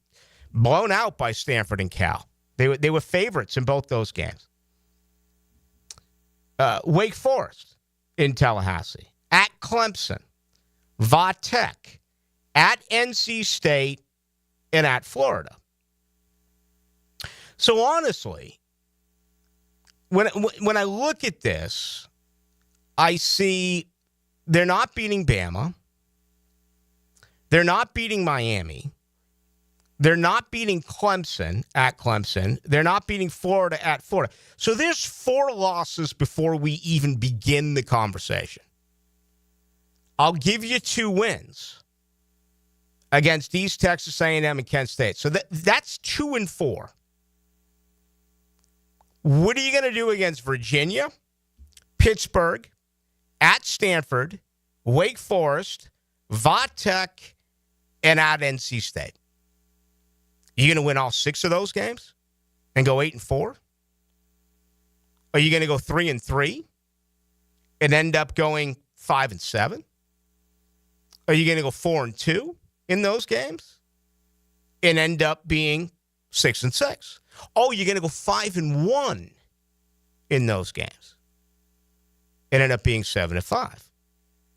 blown out by Stanford and Cal. They were favorites in both those games. Wake Forest in Tallahassee. At Clemson. Va-Tech, at NC State, and at Florida. So honestly, when I look at this, I see they're not beating Bama. They're not beating Miami. They're not beating Clemson at Clemson. They're not beating Florida at Florida. So there's 4 losses before we even begin the conversation. I'll give you 2 wins against East Texas A&M and Kent State. So that's 2-4. What are you going to do against Virginia, Pittsburgh, at Stanford, Wake Forest, Va-Tech, and at NC State? You going to win all 6 of those games and go 8-4? Are you going to go 3-3 and end up going 5-7? Are you going to go 4-2 in those games and end up being 6-6? Oh, you're going to go 5-1 in those games and end up being 7-5.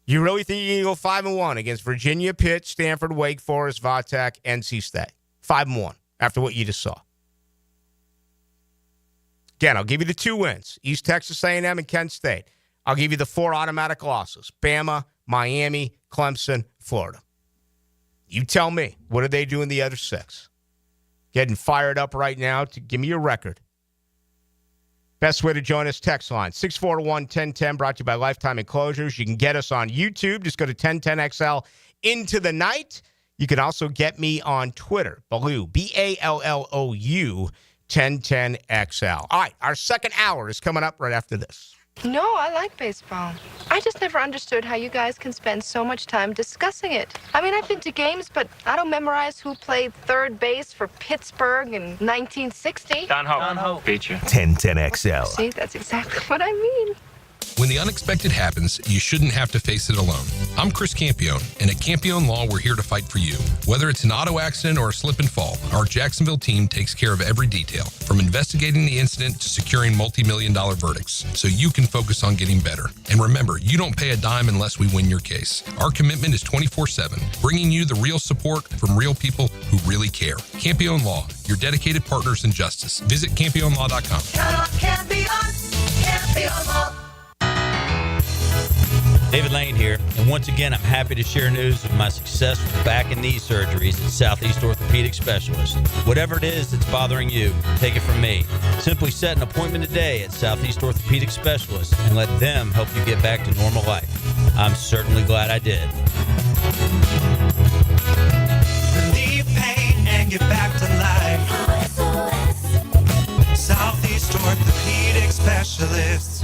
You really think you can go 5-1 against Virginia, Pitt, Stanford, Wake Forest, Va-Tech, NC State? 5-1 after what you just saw. Again, I'll give you the 2 wins. East Texas A&M and Kent State. I'll give you the 4 automatic losses. Bama, Miami, Clemson, Florida. You tell me, what are they doing the other 6? Getting fired up right now to give me your record. Best way to join us, text line, 641-1010, brought to you by Lifetime Enclosures. You can get us on YouTube. Just go to 1010XL into the night. You can also get me on Twitter, Ballou, Ballou, 1010XL. All right, our second hour is coming up right after this. No, I like baseball. I just never understood how you guys can spend so much time discussing it. I mean, I've been to games, but I don't memorize who played third base for Pittsburgh in 1960. Don Ho. Feature. 1010XL. See, that's exactly what I mean. When the unexpected happens, you shouldn't have to face it alone. I'm Chris Campione, and at Campione Law, we're here to fight for you. Whether it's an auto accident or a slip and fall, our Jacksonville team takes care of every detail, from investigating the incident to securing multi-million-dollar verdicts, so you can focus on getting better. And remember, you don't pay a dime unless we win your case. Our commitment is 24/7, bringing you the real support from real people who really care. Campione Law, your dedicated partners in justice. Visit CampioneLaw.com. Count on Campione Law. David Lane here, and once again, I'm happy to share news of my success with back and knee surgeries at Southeast Orthopedic Specialist. Whatever it is that's bothering you, take it from me. Simply set an appointment today at Southeast Orthopedic Specialist and let them help you get back to normal life. I'm certainly glad I did. Relieve pain and get back to life. Southeast Orthopedic Specialists.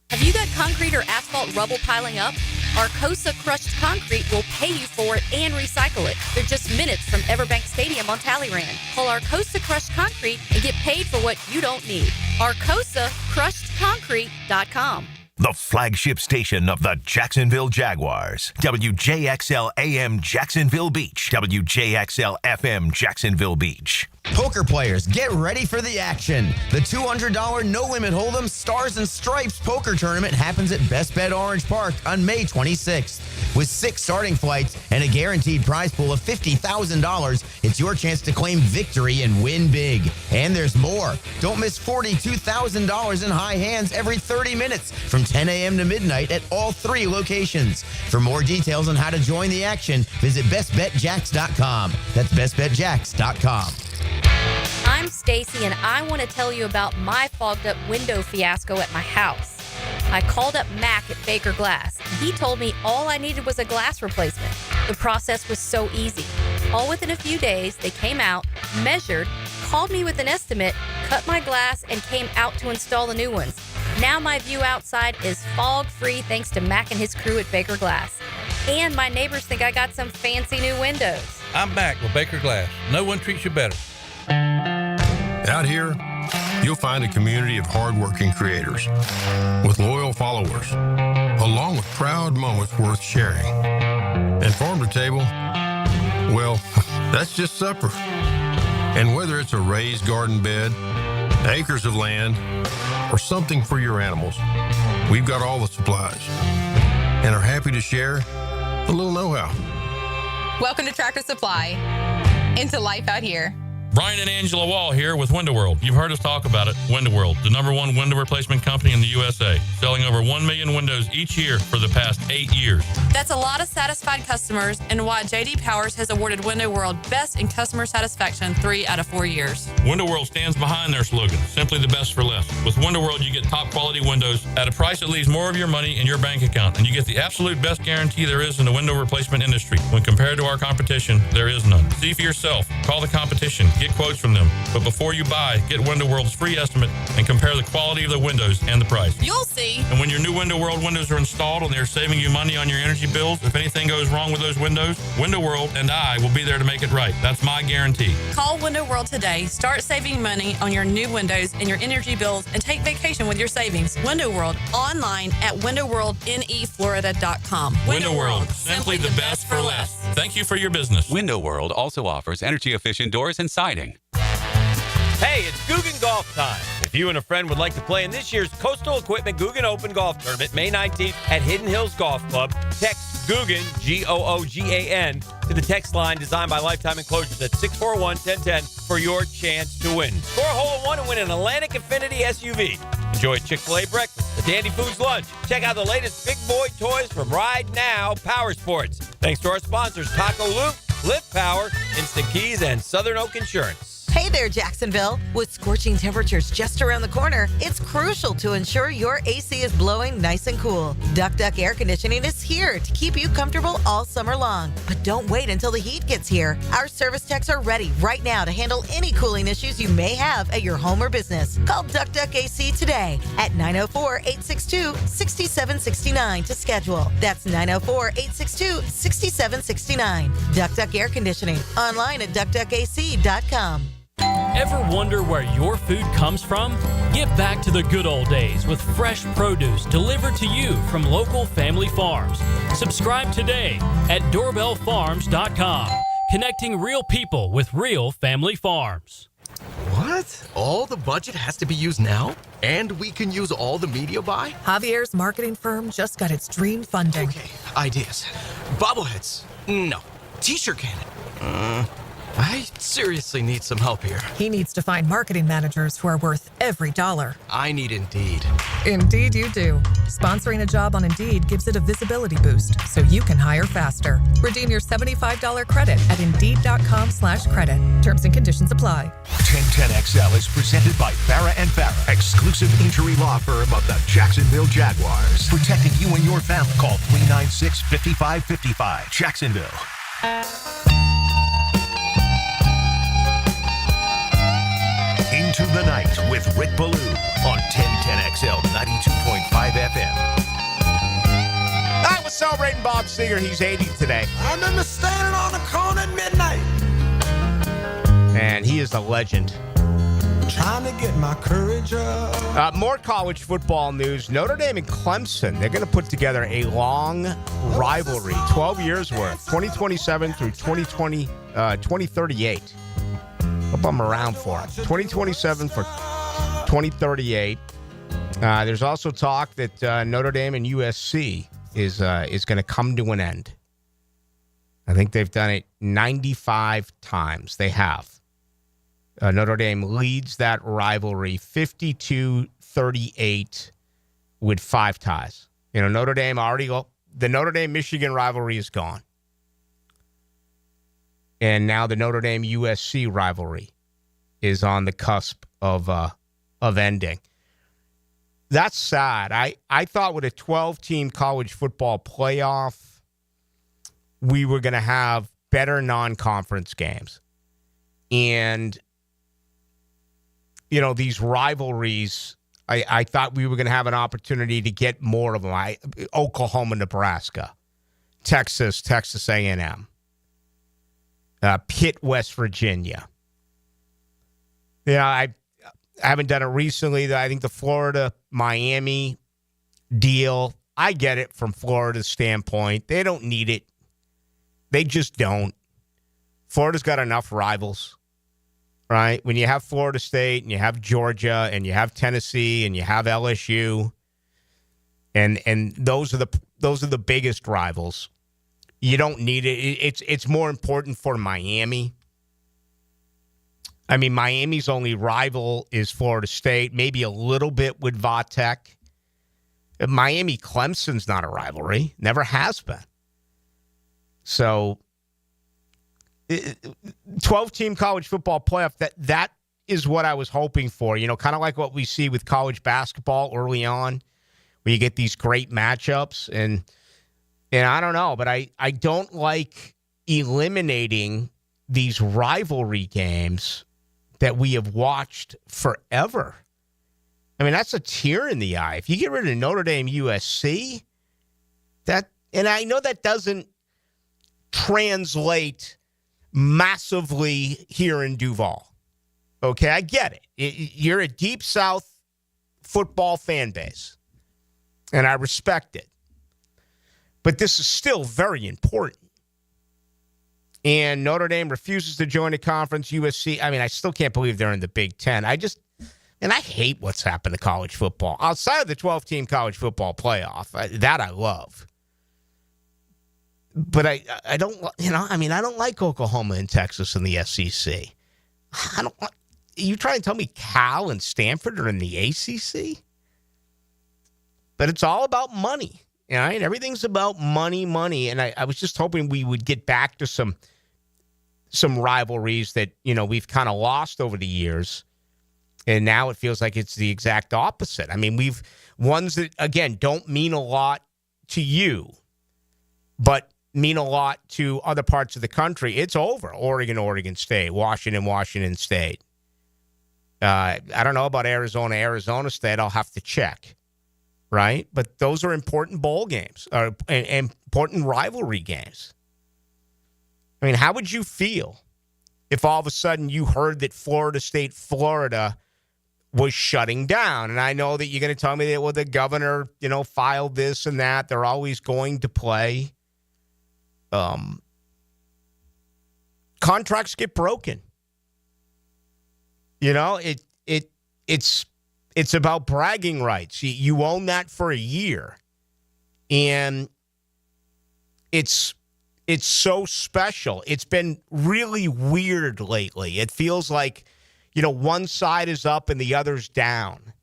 Have you got concrete or asphalt rubble piling up? Arcosa Crushed Concrete will pay you for it and recycle it. They're just minutes from Everbank Stadium on Talleyrand. Call Arcosa Crushed Concrete and get paid for what you don't need. ArcosaCrushedConcrete.com. The flagship station of the Jacksonville Jaguars. WJXL AM Jacksonville Beach. WJXL FM Jacksonville Beach. Poker players, get ready for the action. The $200 no-limit hold'em Stars and Stripes poker tournament happens at Best Bet Orange Park on May 26th. With 6 starting flights and a guaranteed prize pool of $50,000, it's your chance to claim victory and win big. And there's more. Don't miss $42,000 in high hands every 30 minutes from 10 a.m. to midnight at all 3 locations. For more details on how to join the action, visit bestbetjacks.com. That's bestbetjacks.com. I'm Stacy, and I want to tell you about my fogged up window fiasco at my house. I called up Mac at Baker Glass, and he told me all I needed was a glass replacement. The process was so easy. All within a few days, they came out, measured, called me with an estimate, cut my glass, and came out to install the new ones. Now my view outside is fog-free thanks to Mac and his crew at Baker Glass. And my neighbors think I got some fancy new windows. I'm back with Baker Glass. No one treats you better. Out here, you'll find a community of hardworking creators with loyal followers, along with proud moments worth sharing. And farm to table, well, that's just supper. And whether it's a raised garden bed, acres of land, or something for your animals, we've got all the supplies and are happy to share a little know-how. Welcome to Tractor Supply. Into life out here. Brian and Angela Wall here with Window World. You've heard us talk about it. Window World, the #1 window replacement company in the USA, selling over 1 million windows each year for the past 8 years. That's a lot of satisfied customers, and why J.D. Powers has awarded Window World Best in Customer Satisfaction 3 out of 4 years. Window World stands behind their slogan, simply the best for less. With Window World, you get top quality windows at a price that leaves more of your money in your bank account, and you get the absolute best guarantee there is in the window replacement industry. When compared to our competition, there is none. See for yourself. Call the competition. Get quotes from them. But before you buy, get Window World's free estimate and compare the quality of the windows and the price. You'll see. And when your new Window World windows are installed and they're saving you money on your energy bills, if anything goes wrong with those windows, Window World and I will be there to make it right. That's my guarantee. Call Window World today. Start saving money on your new windows and your energy bills, and take vacation with your savings. Window World, online at windowworldneflorida.com. Window World, simply the best for less. Thank you for your business. Window World also offers energy-efficient doors and siding. Hey, it's Guggen Golf time. If you and a friend would like to play in this year's Coastal Equipment Guggen Open Golf Tournament, May 19th at Hidden Hills Golf Club, text Guggen, Googan, to the text line designed by Lifetime Enclosures at 641-1010 for your chance to win. Score a hole-in-one and win an Atlantic Infinity SUV. Enjoy a Chick-fil-A breakfast, a Dandy Foods lunch. Check out the latest big boy toys from Ride Now Power Sports. Thanks to our sponsors, Taco Loop, Lift Power, Instant Keys, and Southern Oak Insurance. Hey there, Jacksonville. With scorching temperatures just around the corner, it's crucial to ensure your AC is blowing nice and cool. Duck Air Conditioning is here to keep you comfortable all summer long. But don't wait until the heat gets here. Our service techs are ready right now to handle any cooling issues you may have at your home or business. Call Duck AC today at 904-862-6769 to schedule. That's 904-862-6769. Duck Air Conditioning. Online at duckduckac.com. Ever wonder where your food comes from? Get back to the good old days with fresh produce delivered to you from local family farms. Subscribe today at doorbellfarms.com, connecting real people with real family farms. What? All the budget has to be used now? And we can use all the media by? Javier's marketing firm just got its dream funding. Okay, ideas. Bobbleheads. No. T-shirt cannon. I seriously need some help here. He needs to find marketing managers who are worth every dollar. I need Indeed. Indeed you do. Sponsoring a job on Indeed gives it a visibility boost so you can hire faster. Redeem your $75 credit at Indeed.com/credit. Terms and conditions apply. 1010XL is presented by Farah & Farah, exclusive injury law firm of the Jacksonville Jaguars. Protecting you and your family. Call 396-5555. Jacksonville. Into the Night with Rick Ballou on 1010XL 92.5 FM. All right, we're celebrating Bob Seger. He's 80 today. I remember standing on the corner at midnight. And he is a legend. Trying to get my courage up. More college football news. Notre Dame and Clemson, they're going to put together a long rivalry, 12 years worth, 2027 through 2038. Hope I'm around for it. 2027 for 2038. There's also talk that Notre Dame and USC is going to come to an end. I think they've done it 95 times. They have. Notre Dame leads that rivalry 52-38 with 5 ties. You know, Notre Dame the Notre Dame-Michigan rivalry is gone. And now the Notre Dame-USC rivalry is on the cusp of ending. That's sad. I thought with a 12-team college football playoff, we were going to have better non-conference games. And, you know, these rivalries, I thought we were going to have an opportunity to get more of them. Oklahoma, Nebraska, Texas A&M. Pitt, West Virginia. Yeah, I haven't done it recently. I think the Florida-Miami deal, I get it from Florida's standpoint. They don't need it. They just don't. Florida's got enough rivals, right? When you have Florida State and you have Georgia and you have Tennessee and you have LSU, and those are the biggest rivals. You don't need it. It's more important for Miami. I mean, Miami's only rival is Florida State, maybe a little bit with Vatech. Miami-Clemson's not a rivalry. Never has been. So, 12-team college football playoff, that is what I was hoping for. You know, kind of like what we see with college basketball early on, where you get these great matchups. And I don't know, but I don't like eliminating these rivalry games that we have watched forever. I mean, that's a tear in the eye. If you get rid of Notre Dame USC, and I know that doesn't translate massively here in Duval. Okay, I get it. You're a Deep South football fan base, and I respect it. But this is still very important. And Notre Dame refuses to join the conference. USC, I mean, I still can't believe they're in the Big Ten. I hate what's happened to college football. Outside of the 12-team college football playoff, that I love. But I don't, I don't like Oklahoma and Texas in the SEC. Are you trying to tell me Cal and Stanford are in the ACC? But it's all about money. All right? Everything's about money. And I was just hoping we would get back to some rivalries that, we've kind of lost over the years. And now it feels like it's the exact opposite. I mean, we've ones that, again, don't mean a lot to you, but mean a lot to other parts of the country. It's over. Oregon State, Washington State. I don't know about Arizona State. I'll have to check. Right? But those are important bowl games, and important rivalry games. I mean, how would you feel if all of a sudden you heard that Florida State, Florida was shutting down? And I know that you're going to tell me that, well, the governor, filed this and that. They're always going to play. Contracts get broken. It's about bragging rights. You own that for a year. And it's so special. It's been really weird lately. It feels like, one side is up and the other's down.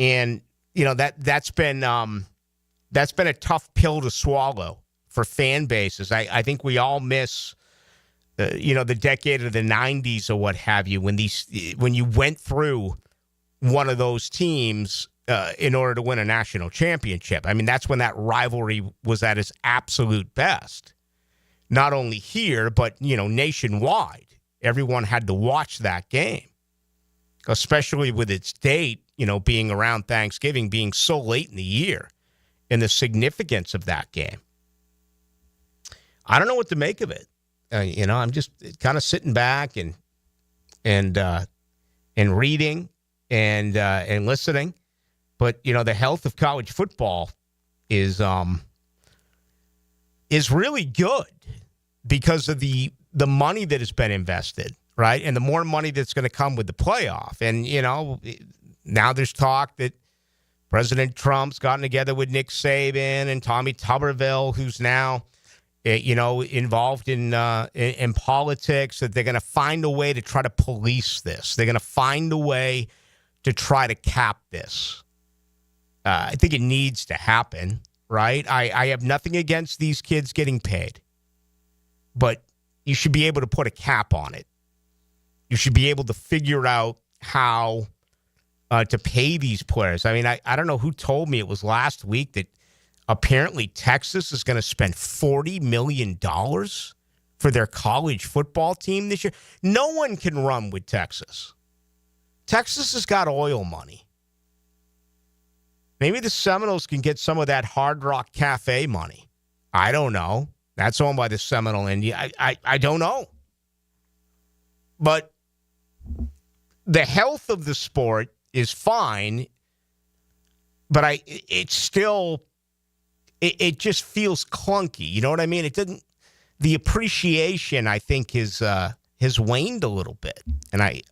And, that's been a tough pill to swallow for fan bases. I think we all miss, the decade of the 90s or what have you, when you went through one of those teams in order to win a national championship. I mean, that's when that rivalry was at its absolute best. Not only here, but, nationwide. Everyone had to watch that game, especially with its date, being around Thanksgiving, being so late in the year, and the significance of that game. I don't know what to make of it. I'm just kind of sitting back and reading and listening. But, the health of college football is really good because of the money that has been invested, right? And the more money that's going to come with the playoff. And, now there's talk that President Trump's gotten together with Nick Saban and Tommy Tuberville, who's now, involved in politics, that they're going to find a way to try to police this. They're going to find a way to try to cap this. I think it needs to happen, right? I have nothing against these kids getting paid, but you should be able to put a cap on it. You should be able to figure out how to pay these players. I mean, I don't know who told me it was last week that apparently Texas is going to spend $40 million for their college football team this year. No one can run with Texas. Texas has got oil money. Maybe the Seminoles can get some of that Hard Rock Cafe money. I don't know. That's owned by the Seminole Indian. I don't know. But the health of the sport is fine, but it just feels clunky. You know what I mean? The appreciation, I think, has waned a little bit. And I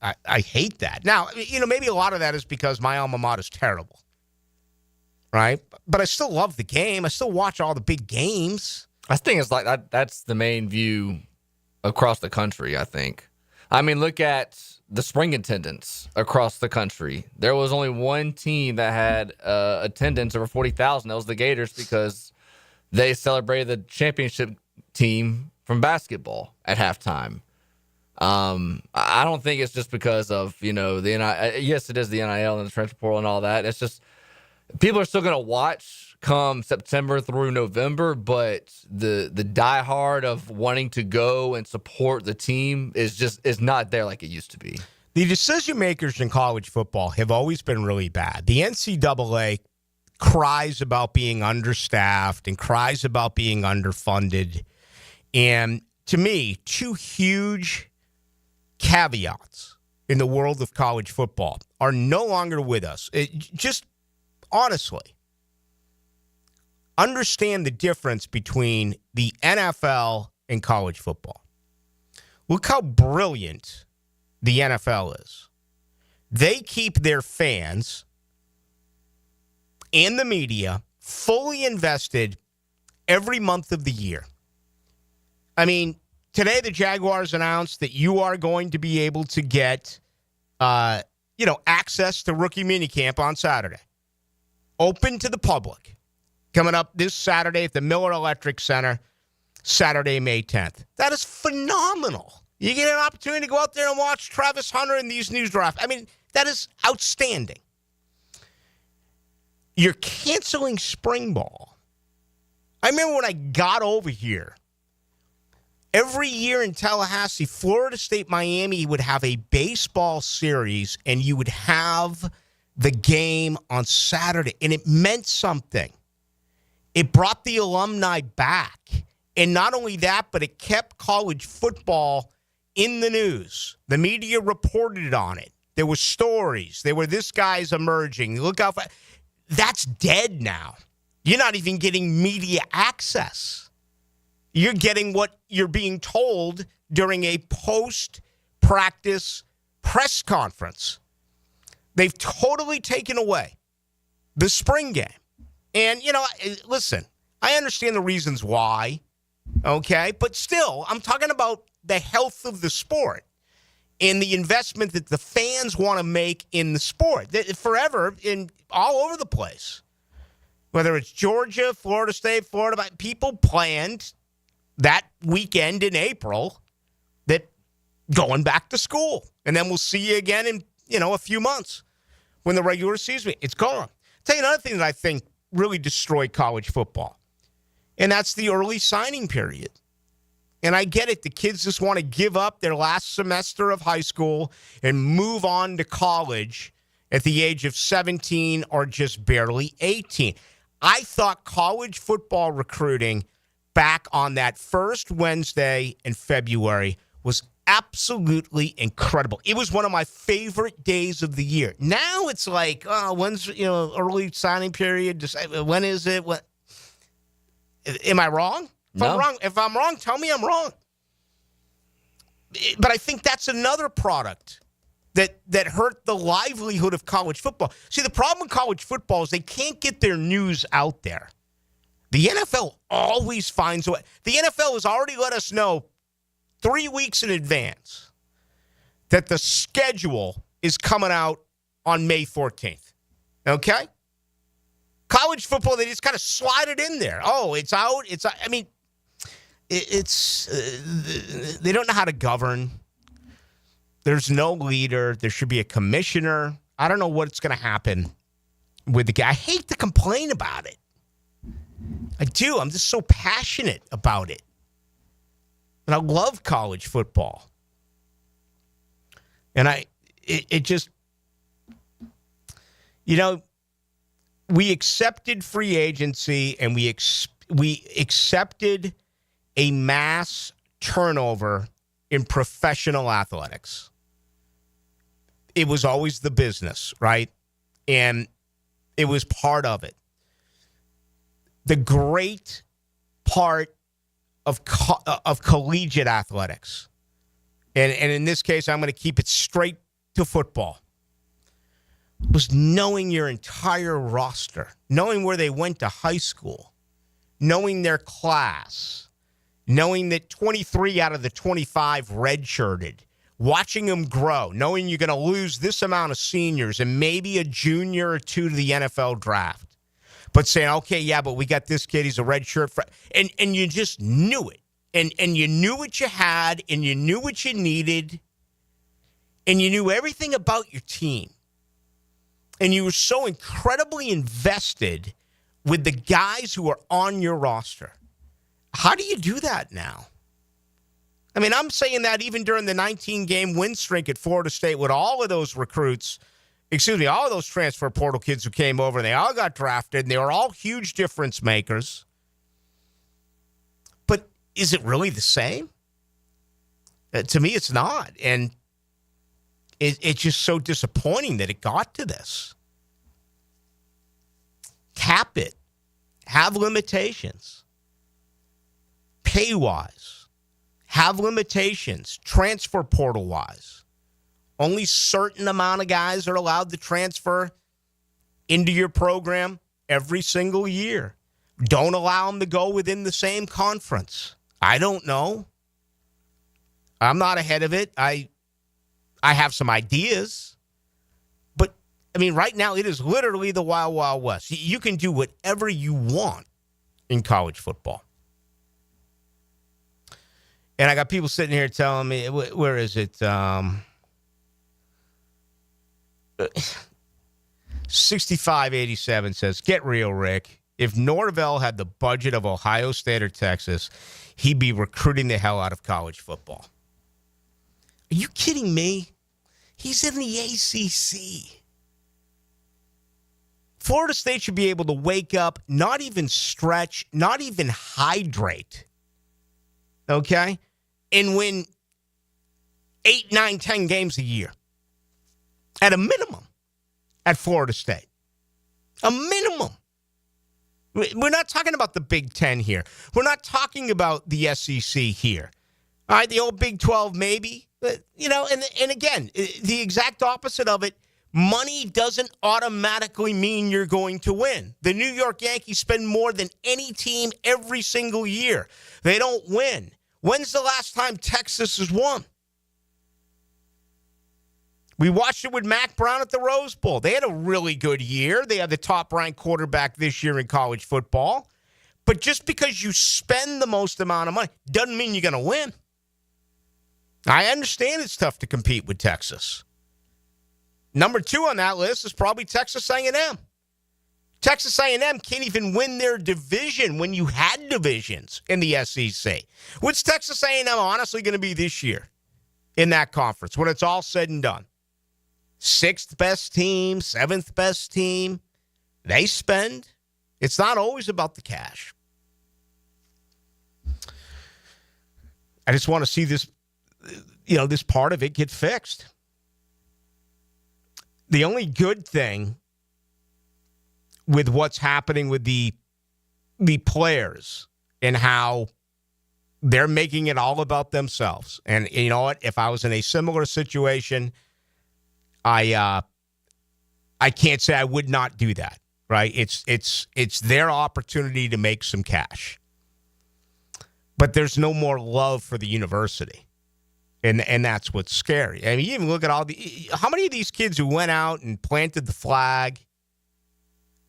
hate that. Now, maybe a lot of that is because my alma mater is terrible. Right? But I still love the game. I still watch all the big games. I think it's like that's the main view across the country, I think. I mean, look at the spring attendance across the country. There was only one team that had attendance over 40,000. That was the Gators, because they celebrated the championship team from basketball at halftime. I don't think it's just because of, the NIL. Yes, it is the NIL and the transfer portal and all that. It's just people are still going to watch come September through November, but the diehard of wanting to go and support the team is not there like it used to be. The decision makers in college football have always been really bad. The NCAA cries about being understaffed and cries about being underfunded. And to me, two huge caveats in the world of college football are no longer with us. Just honestly, understand the difference between the NFL and college football. Look how brilliant the NFL is. They keep their fans and the media fully invested every month of the year. I mean, today the Jaguars announced that you are going to be able to get, access to rookie minicamp on Saturday. Open to the public. Coming up this Saturday at the Miller Electric Center, Saturday, May 10th. That is phenomenal. You get an opportunity to go out there and watch Travis Hunter in these news drafts. I mean, that is outstanding. You're canceling spring ball. I remember when I got over here, every year in Tallahassee, Florida State, Miami would have a baseball series, and you would have the game on Saturday, and it meant something. It brought the alumni back. And not only that, but it kept college football in the news. The media reported on it. There were stories. There were this guy's emerging. Look out for that's dead now. You're not even getting media access. You're getting what you're being told during a post-practice press conference. They've totally taken away the spring game. And, listen, I understand the reasons why, okay? But still, I'm talking about the health of the sport and the investment that the fans want to make in the sport. Forever, all over the place. Whether it's Georgia, Florida State, Florida, people planned that weekend in April that going back to school. And then we'll see you again in, a few months when the regular season, it's gone. I'll tell you another thing that I think really destroyed college football, and that's the early signing period. And I get it. The kids just want to give up their last semester of high school and move on to college at the age of 17 or just barely 18. I thought college football recruiting back on that first Wednesday in February was absolutely incredible. It was one of my favorite days of the year. Now it's like, when's early signing period? When is it? What? Am I wrong? If I'm wrong, tell me I'm wrong. But I think that's another product that hurt the livelihood of college football. See, the problem with college football is they can't get their news out there. The NFL always finds a way. The NFL has already let us know 3 weeks in advance that the schedule is coming out on May 14th. Okay? College football, they just kind of slide it in there. Oh, it's out. I mean, they don't know how to govern. There's no leader. There should be a commissioner. I don't know what's going to happen with the guy. I hate to complain about it. I do. I'm just so passionate about it. And I love college football. And it just, we accepted free agency and we accepted a mass turnover in professional athletics. It was always the business, right? And it was part of it. The great part of collegiate athletics, and in this case, I'm going to keep it straight to football, was knowing your entire roster, knowing where they went to high school, knowing their class, knowing that 23 out of the 25 redshirted, watching them grow, knowing you're going to lose this amount of seniors and maybe a junior or two to the NFL draft. But saying, okay, yeah, but we got this kid, he's a red shirt. And you just knew it. And you knew what you had, and you knew what you needed, and you knew everything about your team. And you were so incredibly invested with the guys who are on your roster. How do you do that now? I mean, I'm saying that even during the 19-game win streak at Florida State with all of those recruits, all of those transfer portal kids who came over, and they all got drafted, and they were all huge difference makers. But is it really the same? To me, it's not. And it's just so disappointing that it got to this. Cap it. Have limitations. Pay-wise. Have limitations. Transfer portal-wise. Only certain amount of guys are allowed to transfer into your program every single year. Don't allow them to go within the same conference. I don't know. I'm not ahead of it. I have some ideas. But, I mean, right now it is literally the Wild Wild West. You can do whatever you want in college football. And I got people sitting here telling me, where is it? 6587 says, get real, Rick. If Norvell had the budget of Ohio State or Texas, he'd be recruiting the hell out of college football. Are you kidding me? He's in the ACC. Florida State should be able to wake up, not even stretch, not even hydrate, okay, and win 8, 9, 10 games a year. At a minimum, at Florida State. A minimum. We're not talking about the Big Ten here. We're not talking about the SEC here. All right, the old Big 12 maybe. But, and again, the exact opposite of it, money doesn't automatically mean you're going to win. The New York Yankees spend more than any team every single year. They don't win. When's the last time Texas has won? We watched it with Mac Brown at the Rose Bowl. They had a really good year. They had the top-ranked quarterback this year in college football. But just because you spend the most amount of money doesn't mean you're going to win. I understand it's tough to compete with Texas. Number 2 on that list is probably Texas A&M. Texas A&M can't even win their division when you had divisions in the SEC. What's Texas A&M honestly going to be this year in that conference when it's all said and done? 6th best team, 7th best team. They spend. It's not always about the cash. I just want to see this, this part of it get fixed. The only good thing with what's happening with the players and how they're making it all about themselves. And you know what? If I was in a similar situation, I can't say I would not do that, right? It's their opportunity to make some cash. But there's no more love for the university. And that's what's scary. I mean, you even look at how many of these kids who went out and planted the flag,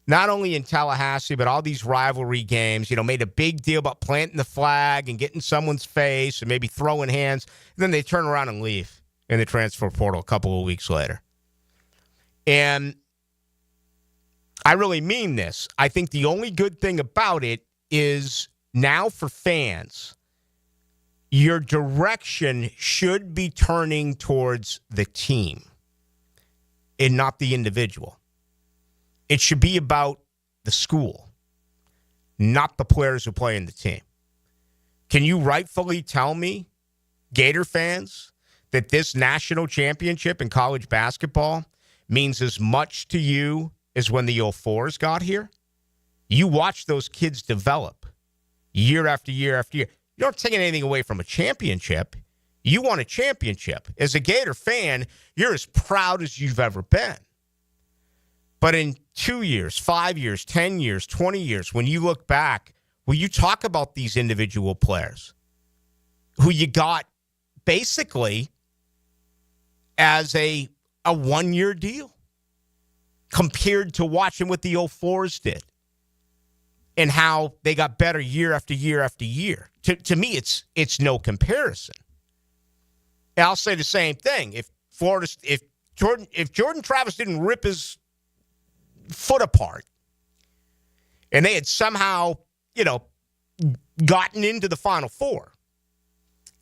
not only in Tallahassee, but all these rivalry games, made a big deal about planting the flag and getting someone's face and maybe throwing hands. And then they turn around and leave in the transfer portal a couple of weeks later. And I really mean this. I think the only good thing about it is now for fans, your direction should be turning towards the team and not the individual. It should be about the school, not the players who play in the team. Can you rightfully tell me, Gator fans, that this national championship in college basketball means as much to you as when the 04s got here? You watch those kids develop year after year after year. You're not taking anything away from a championship. You want a championship. As a Gator fan, you're as proud as you've ever been. But in 2 years, 5 years, 10 years, 20 years, when you look back, will you talk about these individual players who you got basically as a 1-year deal compared to watching what the 04s did and how they got better year after year after year. To me, it's no comparison. And I'll say the same thing. If Jordan Travis didn't rip his foot apart and they had somehow, gotten into the Final Four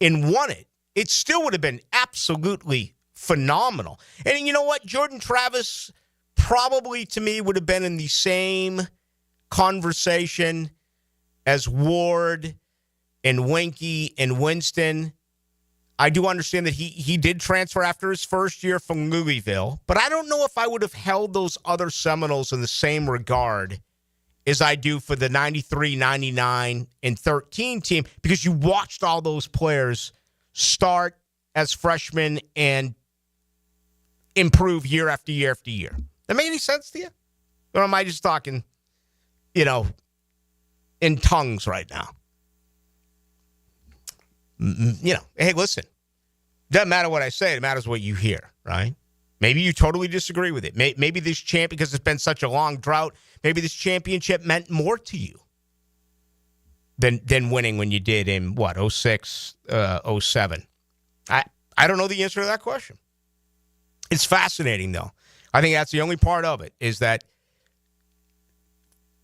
and won it, it still would have been absolutely phenomenal. And you know what? Jordan Travis probably, to me, would have been in the same conversation as Ward and Winky and Winston. I do understand that he did transfer after his first year from Louisville, but I don't know if I would have held those other Seminoles in the same regard as I do for the 93, 99, and 13 team, because you watched all those players start as freshmen and improve year after year after year. That make any sense to you? Or am I just talking, in tongues right now? Hey, listen, doesn't matter what I say. It matters what you hear, right? Maybe you totally disagree with it. Maybe this champ, because it's been such a long drought, maybe this championship meant more to you than winning when you did in, 06, 07. I don't know the answer to that question. It's fascinating, though. I think that's the only part of it, is that,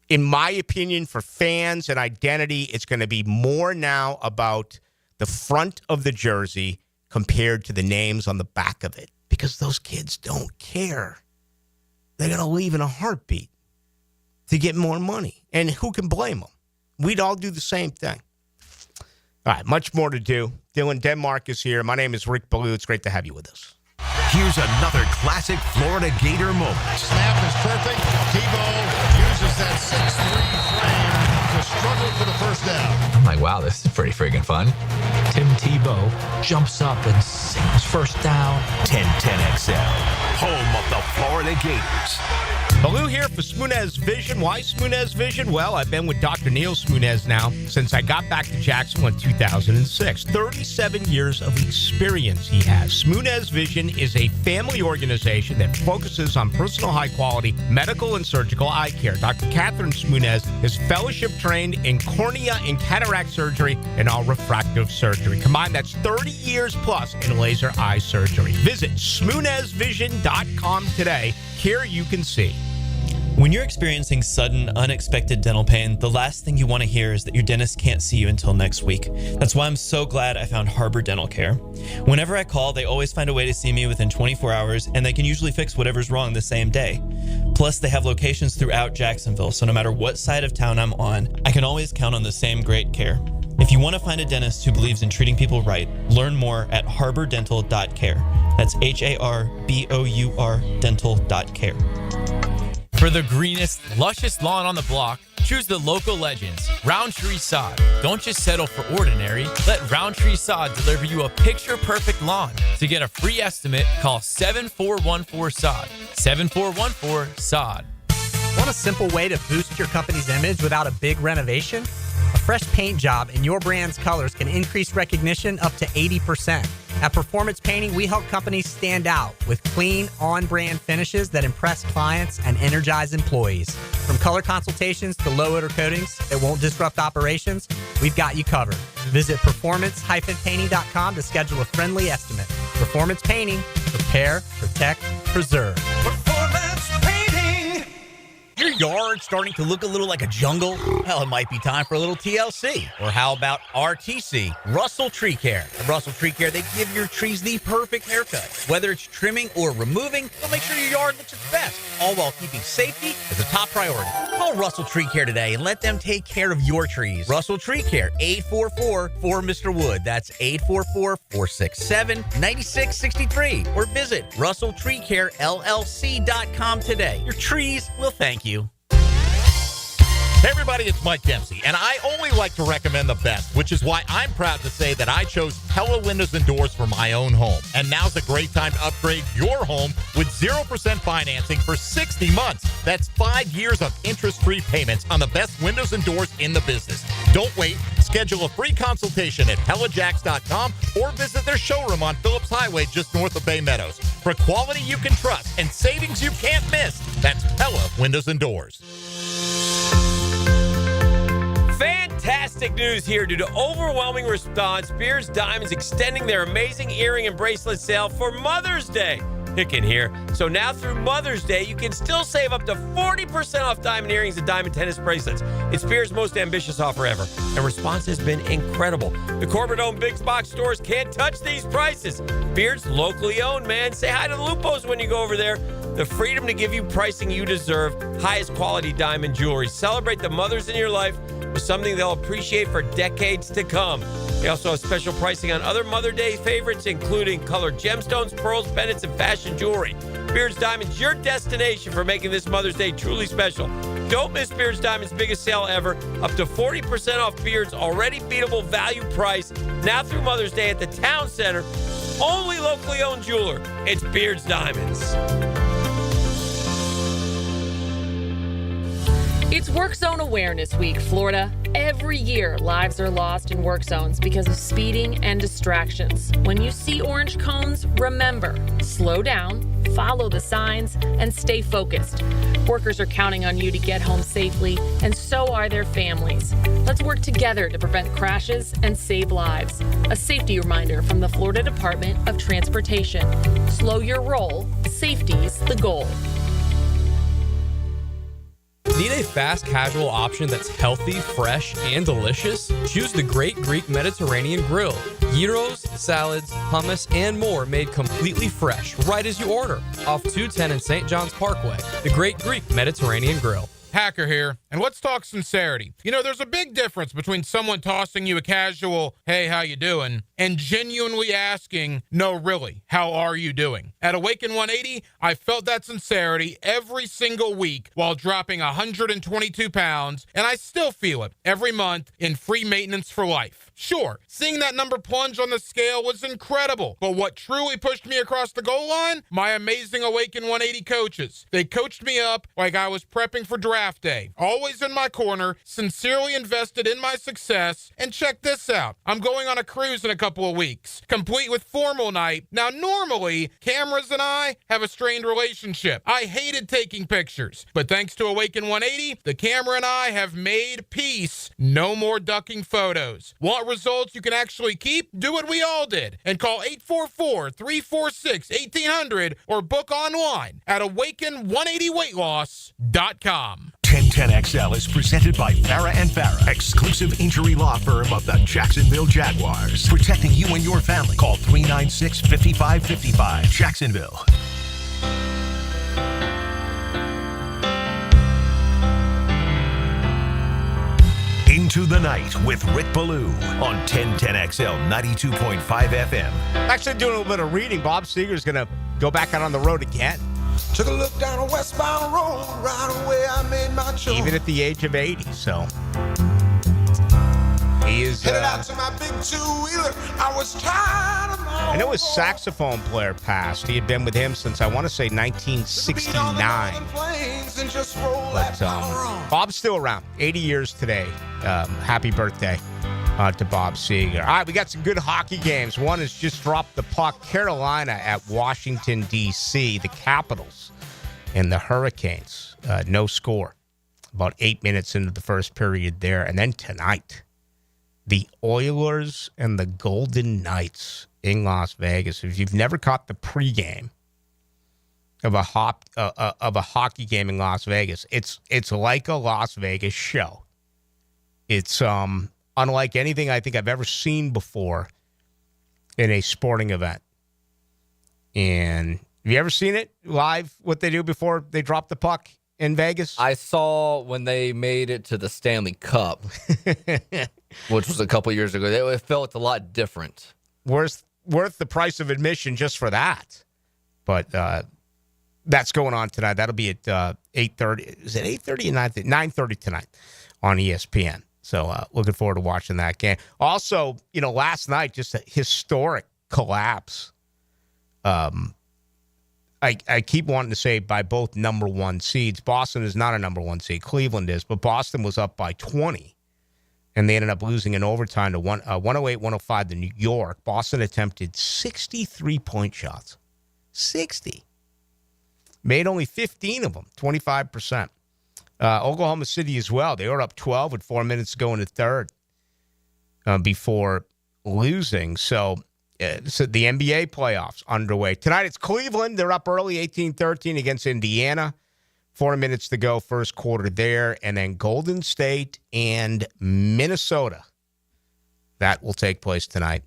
in my opinion, for fans and identity, it's going to be more now about the front of the jersey compared to the names on the back of it, because those kids don't care. They're going to leave in a heartbeat to get more money. And who can blame them? We'd all do the same thing. All right, much more to do. Dylan Denmark is here. My name is Rick Ballou. It's great to have you with us. Here's another classic Florida Gator moment. Snap is perfect. Tebow uses that 6'3" frame to struggle for the first down. I'm like, wow, this is pretty freaking fun. Tim Tebow jumps up and sings first down. 1010XL, home of the Florida Gators. Ballou here for Smunez Vision. Why Smunez Vision? Well, I've been with Dr. Neil Smunez now since I got back to Jacksonville in 2006. 37 years of experience he has. Smunez Vision is a family organization that focuses on personal high-quality medical and surgical eye care. Dr. Catherine Smunez is fellowship-trained in cornea and cataract surgery and all refractive surgery. Combined, that's 30 years plus in laser eye surgery. Visit SmunezVision.com today. Here you can see. When you're experiencing sudden, unexpected dental pain, the last thing you want to hear is that your dentist can't see you until next week. That's why I'm so glad I found Harbor Dental Care. Whenever I call, they always find a way to see me within 24 hours, and they can usually fix whatever's wrong the same day. Plus, they have locations throughout Jacksonville, so no matter what side of town I'm on, I can always count on the same great care. If you want to find a dentist who believes in treating people right, learn more at harbordental.care. That's HARBOUR dental.care. For the greenest, luscious lawn on the block, choose the local legends, Roundtree Sod. Don't just settle for ordinary. Let Roundtree Sod deliver you a picture-perfect lawn. To get a free estimate, call 7414-SOD. 7414-SOD. Want a simple way to boost your company's image without a big renovation? A fresh paint job in your brand's colors can increase recognition up to 80%. At Performance Painting, we help companies stand out with clean, on-brand finishes that impress clients and energize employees. From color consultations to low-odor coatings that won't disrupt operations, we've got you covered. Visit performance-painting.com to schedule a friendly estimate. Performance Painting. Prepare, protect, preserve. Performance Painting! Your yard starting to look a little like a jungle? Well, it might be time for a little TLC. Or how about RTC, Russell Tree Care? At Russell Tree Care, they give your trees the perfect haircut. Whether it's trimming or removing, they'll make sure your yard looks its best, all while keeping safety as a top priority. Call Russell Tree Care today and let them take care of your trees. Russell Tree Care, 844-4Mr. Wood. That's 844-467-9663. Or visit RussellTreeCareLLC.com today. Your trees will thank you. Hey everybody, it's Mike Dempsey, and I only like to recommend the best, which is why I'm proud to say that I chose Pella Windows and Doors for my own home. And now's a great time to upgrade your home with 0% financing for 60 months. That's 5 years of interest-free payments on the best windows and doors in the business. Don't wait. Schedule a free consultation at PellaJacks.com or visit their showroom on Phillips Highway just north of Bay Meadows. For quality you can trust and savings you can't miss, that's Pella Windows and Doors. Fantastic news here due to overwhelming response. Beard's Diamonds extending their amazing earring and bracelet sale for Mother's Day. Picking here. So now through Mother's Day, you can still save up to 40% off diamond earrings and diamond tennis bracelets. It's Beard's most ambitious offer ever, and response has been incredible. The corporate-owned big box stores can't touch these prices. Beard's locally owned, man. Say hi to the Lupos when you go over there. The freedom to give you pricing you deserve, highest quality diamond jewelry. Celebrate the mothers in your life with something they'll appreciate for decades to come. They also have special pricing on other Mother Day favorites, including colored gemstones, pearls, pendants, and fashion jewelry. Beard's Diamonds, your destination for making this Mother's Day truly special. Don't miss Beard's Diamonds' biggest sale ever. Up to 40% off Beard's already beatable value price. Now through Mother's Day at the Town Center. Only locally owned jeweler. It's Beard's Diamonds. It's Work Zone Awareness Week, Florida. Every year, lives are lost in work zones because of speeding and distractions. When you see orange cones, remember, slow down, follow the signs, and stay focused. Workers are counting on you to get home safely, and so are their families. Let's work together to prevent crashes and save lives. A safety reminder from the Florida Department of Transportation. Slow your roll. Safety's the goal. Need a fast casual option that's healthy, fresh, and delicious? Choose the Great Greek Mediterranean Grill. Gyros, salads, hummus, and more made completely fresh right as you order. Off 210 in St. John's Parkway. The Great Greek Mediterranean Grill. Hacker here, and let's talk sincerity. You know, there's a big difference between someone tossing you a casual, hey, how you doing, and genuinely asking, no, really, how are you doing? At Awaken 180, I felt that sincerity every single week while dropping 122 pounds, and I still feel it every month in free maintenance for life. Sure, seeing that number plunge on the scale was incredible, but what truly pushed me across the goal line? My amazing Awaken 180 coaches. They coached me up like I was prepping for draft day, always in my corner, sincerely invested in my success, and check this out. I'm going on a cruise in a couple of weeks, complete with formal night. Now, normally, cameras and I have a strained relationship. I hated taking pictures, but thanks to Awaken 180, the camera and I have made peace. No more ducking photos. Want results you can actually keep? Do what we all did and call 844-346-1800 or book online at awaken180weightloss.com. 1010XL is presented by Farah and Farah, exclusive injury law firm of the Jacksonville Jaguars. Protecting you and your family. Call 396-5555. Jacksonville. Into the Night with Rick Ballou on 1010XL 92.5 FM. Actually doing a little bit of reading. Bob Seger's going to go back out on the road again. Took a look down a westbound road, right away I made my choice. Even at the age of 80, so he is headed out to my big two-wheeler. I was tired of my I know his saxophone player passed. He had been with him since I want to say 1969. But Bob's still around. 80 years today. Happy birthday to Bob Seger. All right, we got some good hockey games. One has just dropped the puck. Carolina at Washington, D.C., the Capitals and the Hurricanes. No score. About 8 minutes into the first period there. And then tonight, the Oilers and the Golden Knights in Las Vegas. If you've never caught the pregame of a hockey game in Las Vegas, it's like a Las Vegas show. It's unlike anything I think I've ever seen before in a sporting event. And have you ever seen it live, what they do before they drop the puck in Vegas? I saw when they made it to the Stanley Cup, which was a couple years ago. It felt a lot different. Worth the price of admission just for that. But that's going on tonight. That'll be at 8:30. Is it 8:30 or 9:30? 9:30 tonight on ESPN. So looking forward to watching that game. Also, last night, just a historic collapse. I keep wanting to say by both number one seeds. Boston is not a number one seed. Cleveland is. But Boston was up by 20 and they ended up losing in overtime to 108-105 to New York. Boston attempted 63-point shots. 60. Made only 15 of them, 25%. Oklahoma City as well. They were up 12 with 4 minutes to go in the third before losing. So the NBA playoffs underway. Tonight it's Cleveland. They're up early, 18-13 against Indiana. 4 minutes to go, first quarter there. And then Golden State and Minnesota. That will take place tonight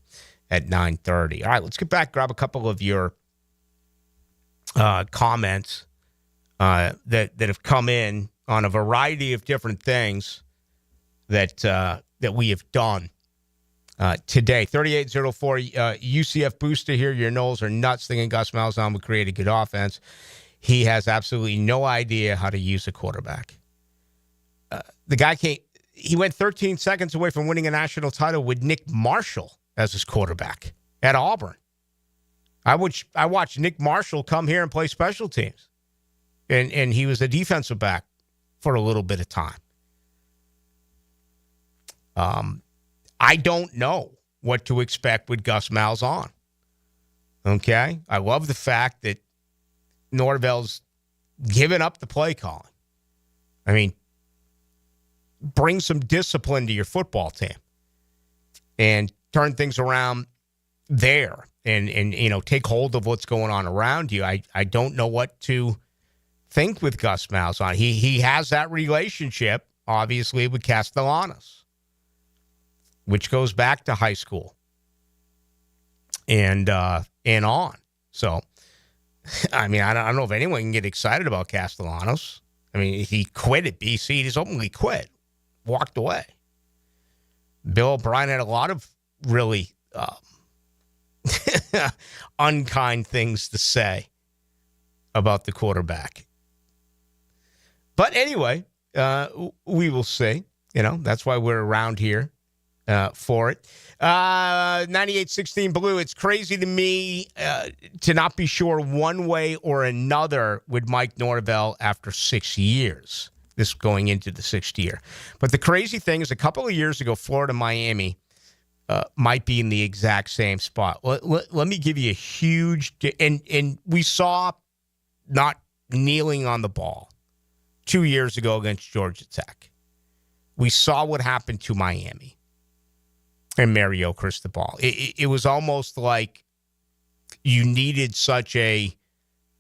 at 9:30. All right, let's get back, grab a couple of your comments that have come in on a variety of different things that we have done today. 3804 UCF Booster here. Your Knowles are nuts thinking Gus Malzahn would create a good offense. He has absolutely no idea how to use a quarterback. The guy can't. He went 13 seconds away from winning a national title with Nick Marshall as his quarterback at Auburn. I watched Nick Marshall come here and play special teams, and he was a defensive back for a little bit of time. I don't know what to expect with Gus Malzahn. Okay? I love the fact that Norvell's given up the play calling. I mean, bring some discipline to your football team and turn things around there and take hold of what's going on around you. I don't know what to think with Gus Malzahn. He has that relationship, obviously, with Castellanos, which goes back to high school and on. So, I mean, I don't know if anyone can get excited about Castellanos. I mean, he quit at BC. He just openly quit, walked away. Bill O'Brien had a lot of really unkind things to say about the quarterback. But anyway, we will see. That's why we're around here for it. 9816 Blue, it's crazy to me to not be sure one way or another with Mike Norvell after 6 years. This going into the sixth year. But the crazy thing is a couple of years ago, Florida-Miami might be in the exact same spot. Let me give you a huge... And we saw not kneeling on the ball 2 years ago against Georgia Tech. We saw what happened to Miami and Mario Cristobal. It was almost like you needed such a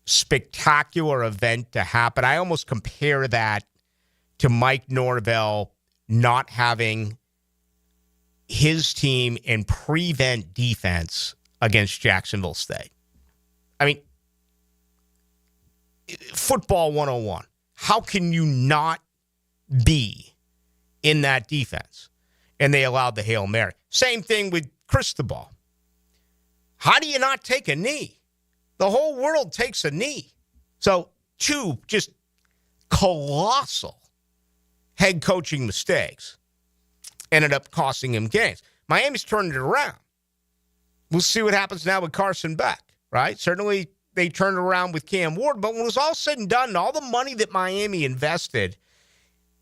spectacular event to happen. I almost compare that to Mike Norvell not having his team in prevent defense against Jacksonville State. I mean, football 101. How can you not be in that defense? And they allowed the Hail Mary. Same thing with Cristobal. How do you not take a knee? The whole world takes a knee. So, two just colossal head coaching mistakes ended up costing him games. Miami's turned it around. We'll see what happens now with Carson Beck, right? Certainly they turned it around with Cam Ward, but when it was all said and done, all the money that Miami invested,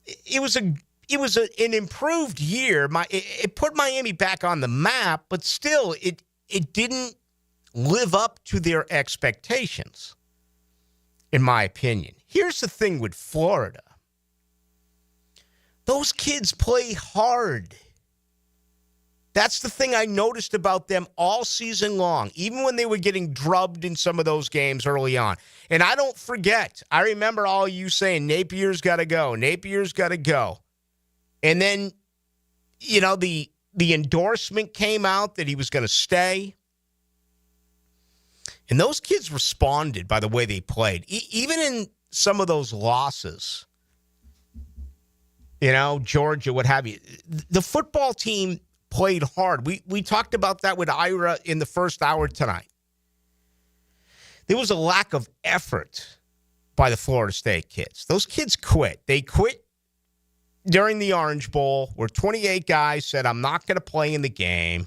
it was an improved year. It put Miami back on the map, but still it didn't live up to their expectations, in my opinion. Here's the thing with Florida. Those kids play hard. That's the thing I noticed about them all season long, even when they were getting drubbed in some of those games early on. And I don't forget. I remember all you saying, Napier's got to go. Napier's got to go. And then, the endorsement came out that he was going to stay. And those kids responded by the way they played. Even in some of those losses, Georgia, what have you. The football team played hard. We talked about that with Ira in the first hour tonight. There was a lack of effort by the Florida State kids. Those kids quit. They quit during the Orange Bowl, where 28 guys said, I'm not going to play in the game.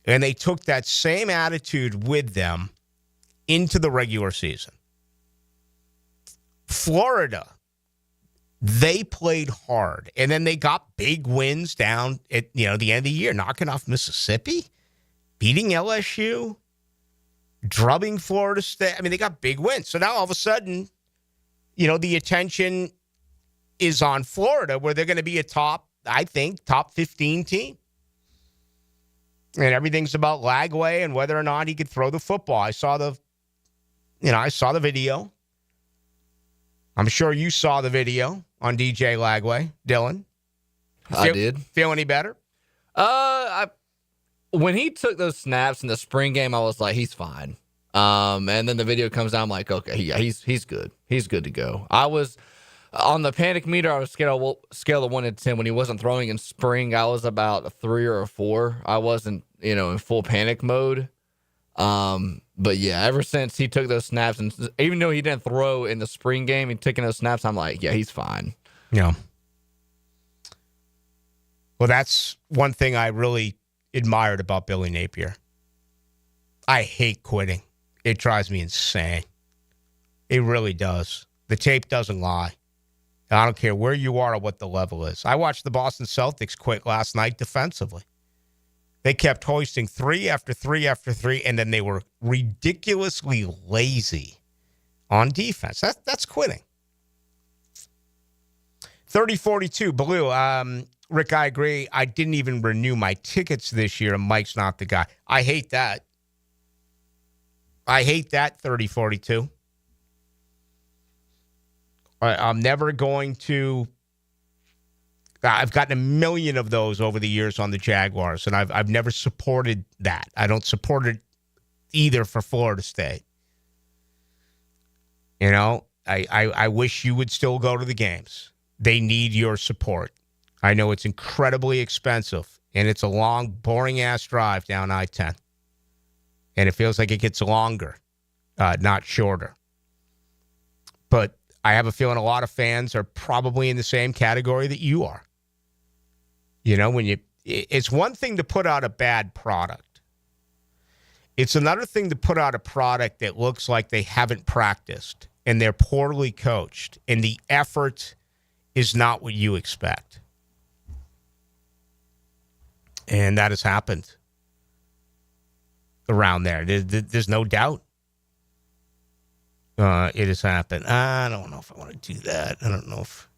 And they took that same attitude with them into the regular season. Florida They played hard, and then they got big wins down at the end of the year, knocking off Mississippi, beating LSU, drubbing Florida State. I mean, they got big wins. So now all of a sudden, the attention is on Florida, where they're going to be a top 15 team. And everything's about Lagway and whether or not he could throw the football. I saw the video. I'm sure you saw the video on DJ Lagway, Dylan. I did. Feel any better? When he took those snaps in the spring game, I was like, he's fine. And then the video comes out, I'm like, okay, yeah, he's good. He's good to go. I was on the panic meter. I was scale of 1 to 10. When he wasn't throwing in spring, I was about a 3 or a 4. I wasn't, in full panic mode. But yeah, ever since he took those snaps, and even though he didn't throw in the spring game and taking those snaps, I'm like, yeah, he's fine. Yeah. Well, that's one thing I really admired about Billy Napier. I hate quitting. It drives me insane. It really does. The tape doesn't lie. And I don't care where you are or what the level is. I watched the Boston Celtics quit last night defensively. They kept hoisting 3 after 3 after 3, and then they were ridiculously lazy on defense. That's quitting. 30-42, Ballou. Rick, I agree. I didn't even renew my tickets this year, and Mike's not the guy. I hate that. 30-42. I'm never going to. I've gotten a million of those over the years on the Jaguars, and I've never supported that. I don't support it either for Florida State. I wish you would still go to the games. They need your support. I know it's incredibly expensive, and it's a long, boring-ass drive down I-10. And it feels like it gets longer, not shorter. But I have a feeling a lot of fans are probably in the same category that you are. It's one thing to put out a bad product. It's another thing to put out a product that looks like they haven't practiced and they're poorly coached and the effort is not what you expect. And that has happened around there. There's no doubt. It has happened. I don't know if I want to do that. I don't know if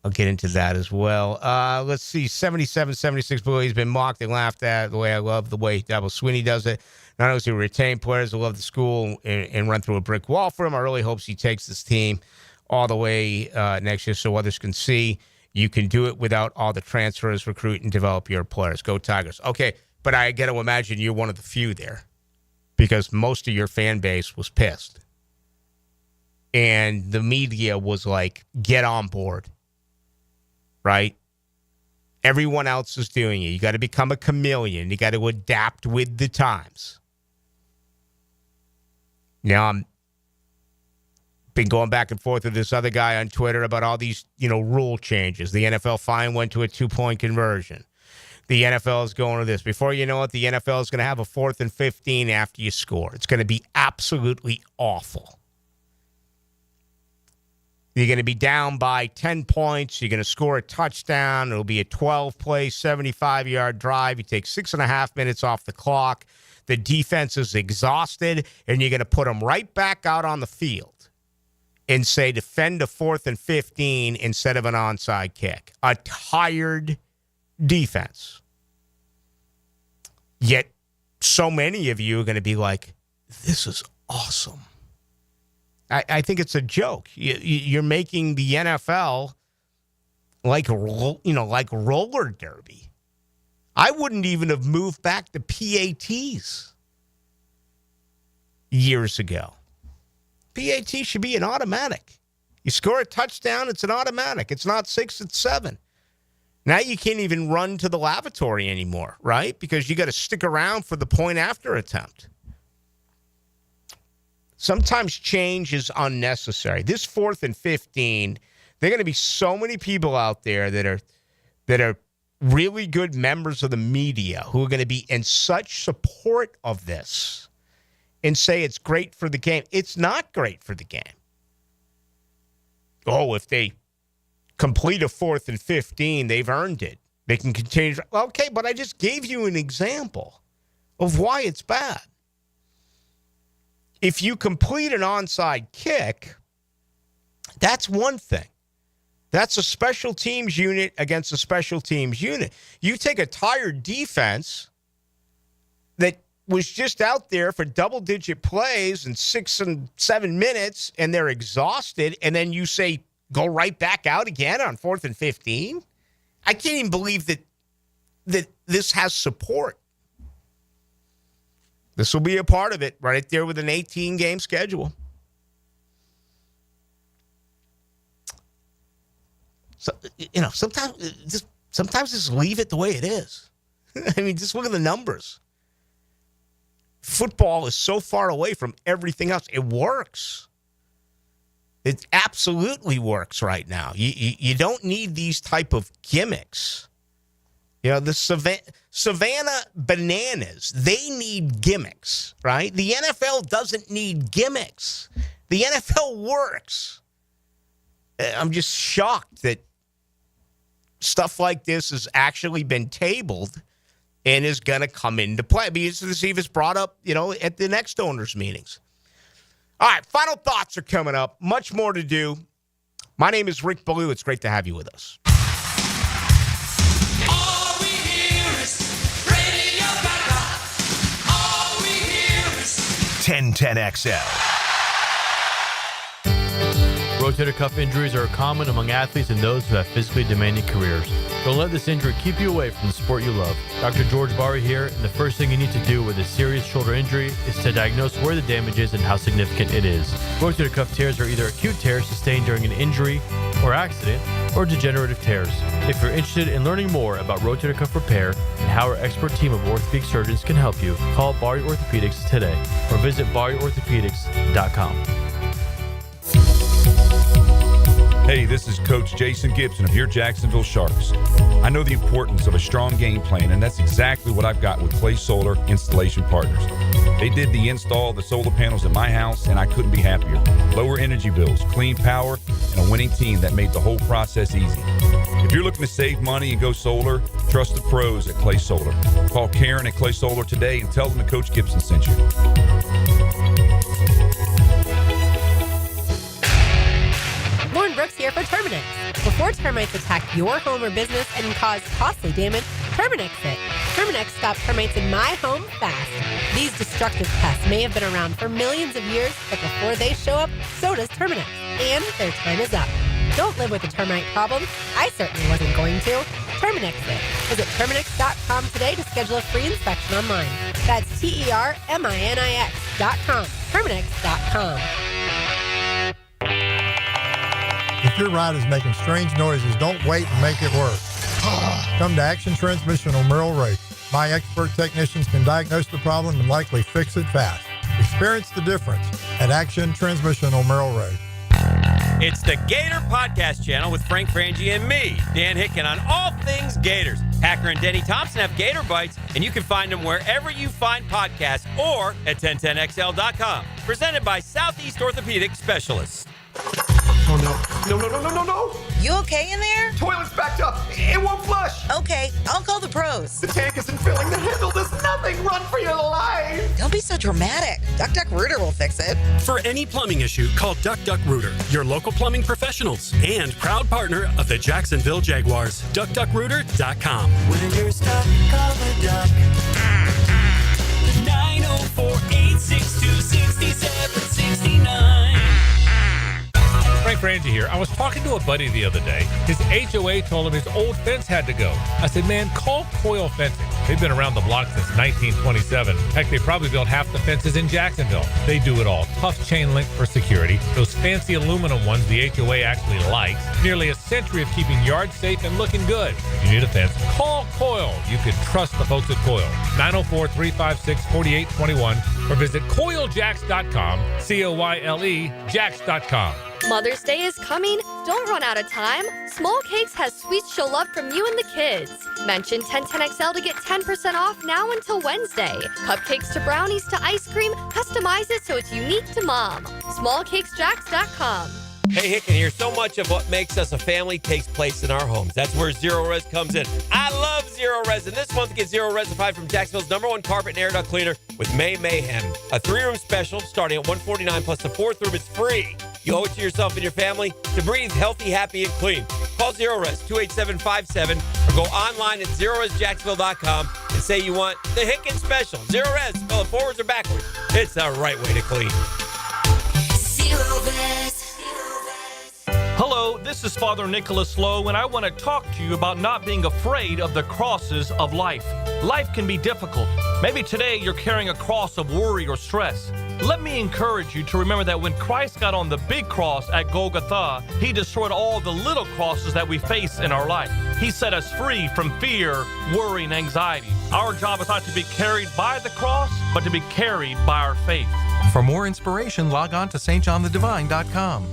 I'll get into that as well. Let's see. 77-76 Blue. He's been mocked and laughed at. The way I love the way Dabo Swinney does it. Not only does he retain players who love the school and run through a brick wall for him, I really hope he takes this team all the way next year so others can see you can do it without all the transfers, recruit, and develop your players. Go Tigers. Okay, but I got to imagine you're one of the few there because most of your fan base was pissed. And the media was like, get on board. Right? Everyone else is doing it. You got to become a chameleon. You got to adapt with the times. Now, I'm been going back and forth with this other guy on Twitter about all these, rule changes. The NFL fine went to a 2-point conversion. The NFL is going to this. Before you know it, the NFL is going to have a 4th and 15 after you score. It's going to be absolutely awful. You're going to be down by 10 points. You're going to score a touchdown. It'll be a 12-play, 75-yard drive. You take 6.5 minutes off the clock. The defense is exhausted, and you're going to put them right back out on the field and say defend a 4th and 15 instead of an onside kick. A tired defense. Yet so many of you are going to be like, this is awesome. I think it's a joke. You're making the NFL like roller derby. I wouldn't even have moved back to PATs years ago. PAT should be an automatic. You score a touchdown, it's an automatic. It's not 6, it's 7. Now you can't even run to the lavatory anymore, right? Because you got to stick around for the point after attempt. Sometimes change is unnecessary. This 4th and 15, there are going to be so many people out there that are really good members of the media who are going to be in such support of this and say it's great for the game. It's not great for the game. if they complete a 4th and 15, they've earned it. They can continue. Okay, but I just gave you an example of why it's bad. If you complete an onside kick, that's one thing. That's a special teams unit against a special teams unit. You take a tired defense that was just out there for double-digit plays in 6 and 7 minutes, and they're exhausted, and then you say, go right back out again on 4th and 15? I can't even believe that this has support. This will be a part of it right there with an 18-game schedule. So, sometimes just leave it the way it is. I mean, just look at the numbers. Football is so far away from everything else. It works. It absolutely works right now. You don't need these type of gimmicks. The Savannah Bananas, they need gimmicks, right? The NFL doesn't need gimmicks. The NFL works. I'm just shocked that stuff like this has actually been tabled and is going to come into play. I'd be interested to see if it's brought up, at the next owners' meetings. All right, final thoughts are coming up. Much more to do. My name is Rick Ballou. It's great to have you with us. All we hear is Radio Gaga. All we hear is 1010XL. Rotator cuff injuries are common among athletes and those who have physically demanding careers. Don't let this injury keep you away from the sport you love. Dr. George Barry here, and the first thing you need to do with a serious shoulder injury is to diagnose where the damage is and how significant it is. Rotator cuff tears are either acute tears sustained during an injury or accident, or degenerative tears. If you're interested in learning more about rotator cuff repair and how our expert team of orthopedic surgeons can help you, call Barry Orthopedics today or visit barryorthopedics.com. Hey, this is Coach Jason Gibson of your Jacksonville Sharks. I know the importance of a strong game plan, and that's exactly what I've got with Clay Solar Installation Partners. They did the install of the solar panels at my house, and I couldn't be happier. Lower energy bills, clean power, and a winning team that made the whole process easy. If you're looking to save money and go solar, trust the pros at Clay Solar. Call Karen at Clay Solar today and tell them that Coach Gibson sent you. Lauren Brooks here for Terminix. Before termites attack your home or business and cause costly damage, Terminix it. Terminix stops termites in my home fast. These destructive pests may have been around for millions of years, but before they show up, so does Terminix. And their time is up. Don't live with a termite problem. I certainly wasn't going to. Terminix it. Visit Terminix.com today to schedule a free inspection online. That's TERMINIX.com. Terminix.com. If your ride is making strange noises, don't wait and make it work. Come to Action Transmission on Merrill Road. My expert technicians can diagnose the problem and likely fix it fast. Experience the difference at Action Transmission on Merrill Road. It's the Gator Podcast Channel with Frank Frangie and me, Dan Hicken, on all things Gators. Hacker and Denny Thompson have Gator Bites, and you can find them wherever you find podcasts or at 1010XL.com. Presented by Southeast Orthopedic Specialists. Oh, no. No. You okay in there? Toilet's backed up. It won't flush. Okay, I'll call the pros. The tank isn't filling. The handle does nothing. Run for your life. Don't be so dramatic. Duck Rooter will fix it. For any plumbing issue, call Duck Rooter, your local plumbing professionals and proud partner of the Jacksonville Jaguars. DuckDuckRooter.com. When you're stuck, call the duck. 904-862-6769. Frank Frangie here. I was talking to a buddy the other day. His HOA told him his old fence had to go. I said, man, call Coil Fencing. They've been around the block since 1927. Heck, they probably built half the fences in Jacksonville. They do it all. Tough chain link for security. Those fancy aluminum ones the HOA actually likes. Nearly a century of keeping yards safe and looking good. If you need a fence, call Coil. You can trust the folks at Coil. 904-356-4821 or visit coiljacks.com. COYLE Jacks.com. Mother's Day is coming. Don't run out of time. Small Cakes has sweets she'll love from you and the kids. Mention 1010XL to get 10% off now until Wednesday. Cupcakes to brownies to ice cream. Customize it so it's unique to mom. SmallCakesJacks.com. Hey, Hicken here. So much of what makes us a family takes place in our homes. That's where Zero Res comes in. I love Zero Res, and this month get Zero Resified from Jacksonville's #1 carpet and air duct cleaner with May Mayhem. A 3-room special starting at $149 plus the 4th room is free. You owe it to yourself and your family to breathe healthy, happy, and clean. Call Zero Res 28757 or go online at zeroresjacksonville.com and say you want the Hicken special. Zero Res, spell it forwards or backwards. It's the right way to clean. Zero Res. Hello, this is Father Nicholas Lowe, and I want to talk to you about not being afraid of the crosses of life. Life can be difficult. Maybe today you're carrying a cross of worry or stress. Let me encourage you to remember that when Christ got on the big cross at Golgotha, he destroyed all the little crosses that we face in our life. He set us free from fear, worry, and anxiety. Our job is not to be carried by the cross, but to be carried by our faith. For more inspiration, log on to stjohnthedivine.com.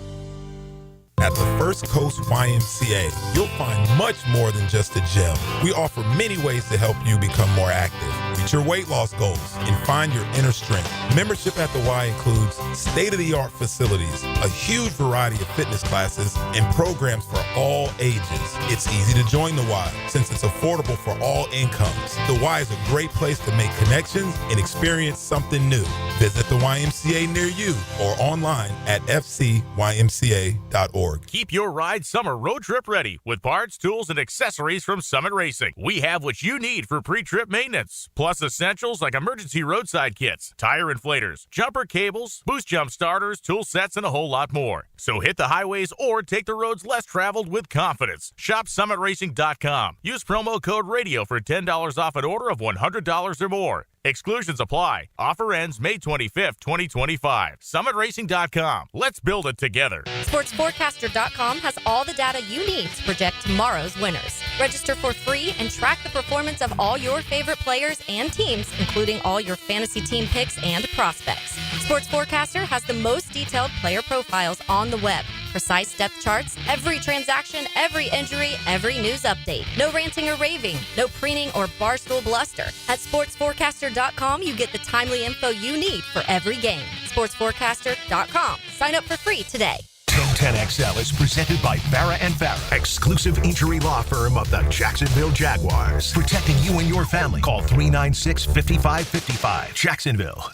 At the First Coast YMCA, you'll find much more than just a gym. We offer many ways to help you become more active, reach your weight loss goals, and find your inner strength. Membership at the Y includes state-of-the-art facilities, a huge variety of fitness classes, and programs for all ages. It's easy to join the Y since it's affordable for all incomes. The Y is a great place to make connections and experience something new. Visit the YMCA near you or online at fcymca.org. Keep your ride summer road trip ready with parts, tools, and accessories from Summit Racing. We have what you need for pre-trip maintenance, plus essentials like emergency roadside kits, tire inflators, jumper cables, boost jump starters, tool sets, and a whole lot more. So hit the highways or take the roads less traveled with confidence. Shop summitracing.com. Use promo code RADIO for $10 off an order of $100 or more. Exclusions apply. Offer ends May 25th, 2025. SummitRacing.com. Let's build it together. SportsForecaster.com has all the data you need to project tomorrow's winners. Register for free and track the performance of all your favorite players and teams, including all your fantasy team picks and prospects. Sports Forecaster has the most detailed player profiles on the web. Precise depth charts, every transaction, every injury, every news update. No ranting or raving, no preening or barstool bluster. At SportsForecaster.com, you get the timely info you need for every game. SportsForecaster.com. Sign up for free today. 1010XL is presented by Farah and Farah, exclusive injury law firm of the Jacksonville Jaguars. Protecting you and your family. Call 396-5555. Jacksonville.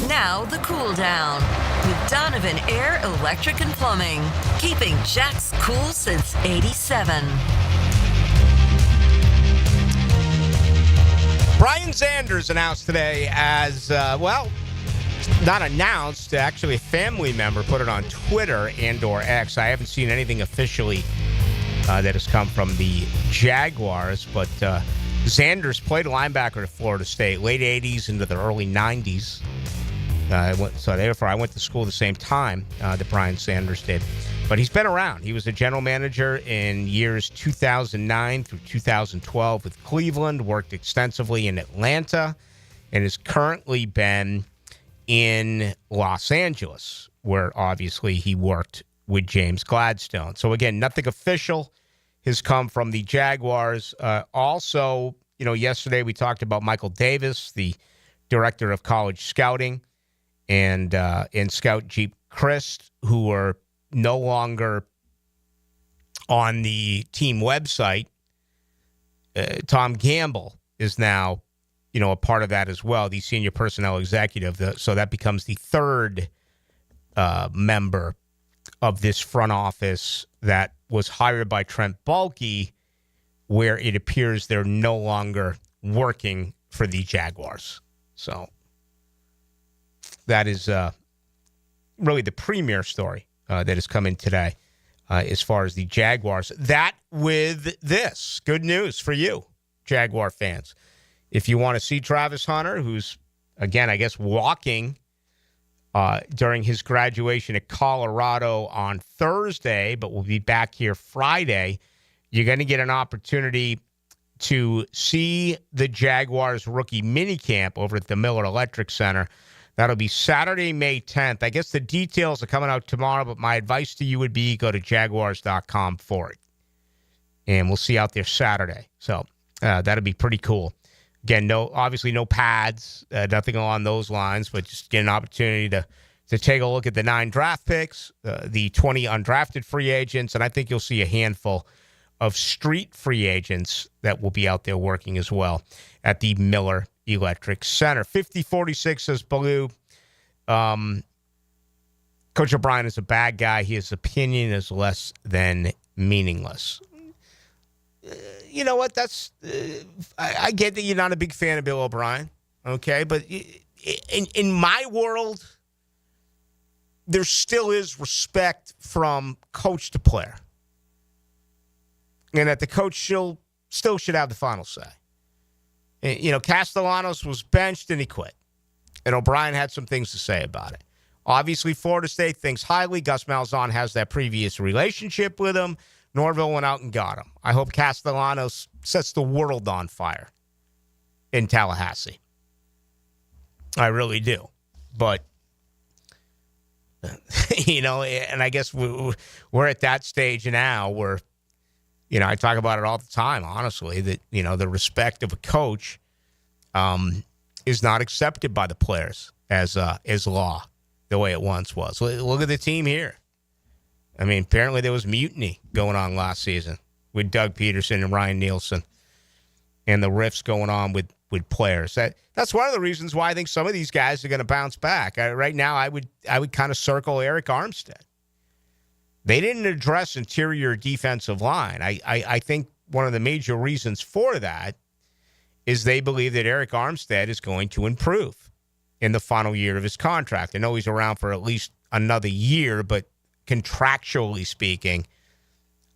Now the cool down with Donovan Air, Electric and Plumbing, keeping Jack's cool since '87. Brian Sanders announced today as, not announced, actually a family member put it on Twitter and or X. I haven't seen anything officially that has come from the Jaguars, but Sanders played linebacker at Florida State, late 80s into the early 90s. Therefore, I went to school the same time that Brian Sanders did. But he's been around. He was a general manager in years 2009 through 2012 with Cleveland, worked extensively in Atlanta, and has currently been in Los Angeles, where obviously he worked with James Gladstone. So, again, nothing official has come from the Jaguars. Also, yesterday we talked about Michael Davis, the director of college scouting, and Scout Jeep Christ, who are no longer on the team website. Tom Gamble is now, a part of that as well, the senior personnel executive. So that becomes the third member of this front office that was hired by Trent Baalke, where it appears they're no longer working for the Jaguars. So that is really the premier story that has come in today as far as the Jaguars. That with this, good news for you, Jaguar fans. If you want to see Travis Hunter, who's, again, I guess, walking during his graduation at Colorado on Thursday, but will be back here Friday, you're going to get an opportunity to see the Jaguars rookie minicamp over at the Miller Electric Center. That'll be Saturday, May 10th. I guess the details are coming out tomorrow, but my advice to you would be go to Jaguars.com for it. And we'll see you out there Saturday. So that'll be pretty cool. Again, obviously no pads, nothing along those lines, but just get an opportunity to to take a look at the 9 draft picks, the 20 undrafted free agents, and I think you'll see a handful of street free agents that will be out there working as well at the Miller Electric Center. 50-46 says Ballou. Coach O'Brien is a bad guy. His opinion is less than meaningless. You know what? That's I get that you're not a big fan of Bill O'Brien, okay? But in my world, there still is respect from coach to player. And that the coach still should have the final say. And, you know, Castellanos was benched and he quit. And O'Brien had some things to say about it. Obviously, Florida State thinks highly. Gus Malzahn has that previous relationship with him. Norville went out and got him. I hope Castellanos sets the world on fire in Tallahassee. I really do. But, you know, and I guess we're at that stage now where, you know, I talk about it all the time, honestly, that, you know, the respect of a coach is not accepted by the players as law the way it once was. Look at the team here. I mean, apparently there was mutiny going on last season with Doug Peterson and Ryan Nielsen and the rifts going on with players. That's one of the reasons why I think some of these guys are going to bounce back. Right now, I would kind of circle Eric Armstead. They didn't address interior defensive line. I think one of the major reasons for that is they believe that Eric Armstead is going to improve in the final year of his contract. I know he's around for at least another year, but contractually speaking,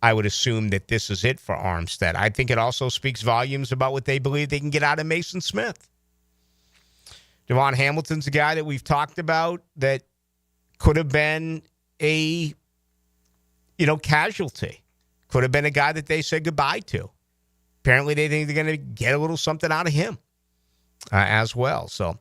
I would assume that this is it for Armstead. I think it also speaks volumes about what they believe they can get out of Mason Smith. Devon Hamilton's a guy that we've talked about that could have been a, you know, casualty. Could have been a guy that they said goodbye to. Apparently, they think they're going to get a little something out of him as well. So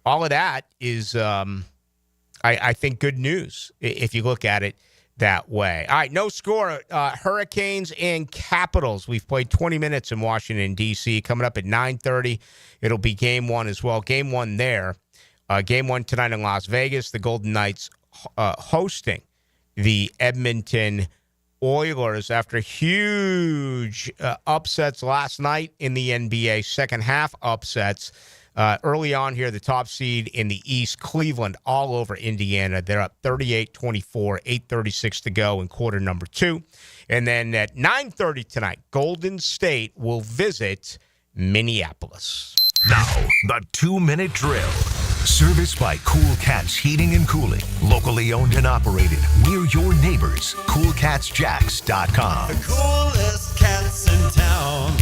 all of that is, I think, good news if you look at it that way. All right, no score. Hurricanes and Capitals. We've played 20 minutes in Washington, D.C. Coming up at 9:30, it'll be Game 1 as well. Game 1 there. Game 1 tonight in Las Vegas. The Golden Knights hosting the Edmonton Oilers after huge upsets last night in the NBA. Second half upsets. Early on here, the top seed in the East, Cleveland, all over Indiana. They're up 38-24, 8:36 to go in quarter number 2. And then at 9:30 tonight, Golden State will visit Minneapolis. Now, the 2-minute drill. Serviced by Cool Cats Heating and Cooling. Locally owned and operated. We're your neighbors. CoolCatsJacks.com. The coolest cats in town.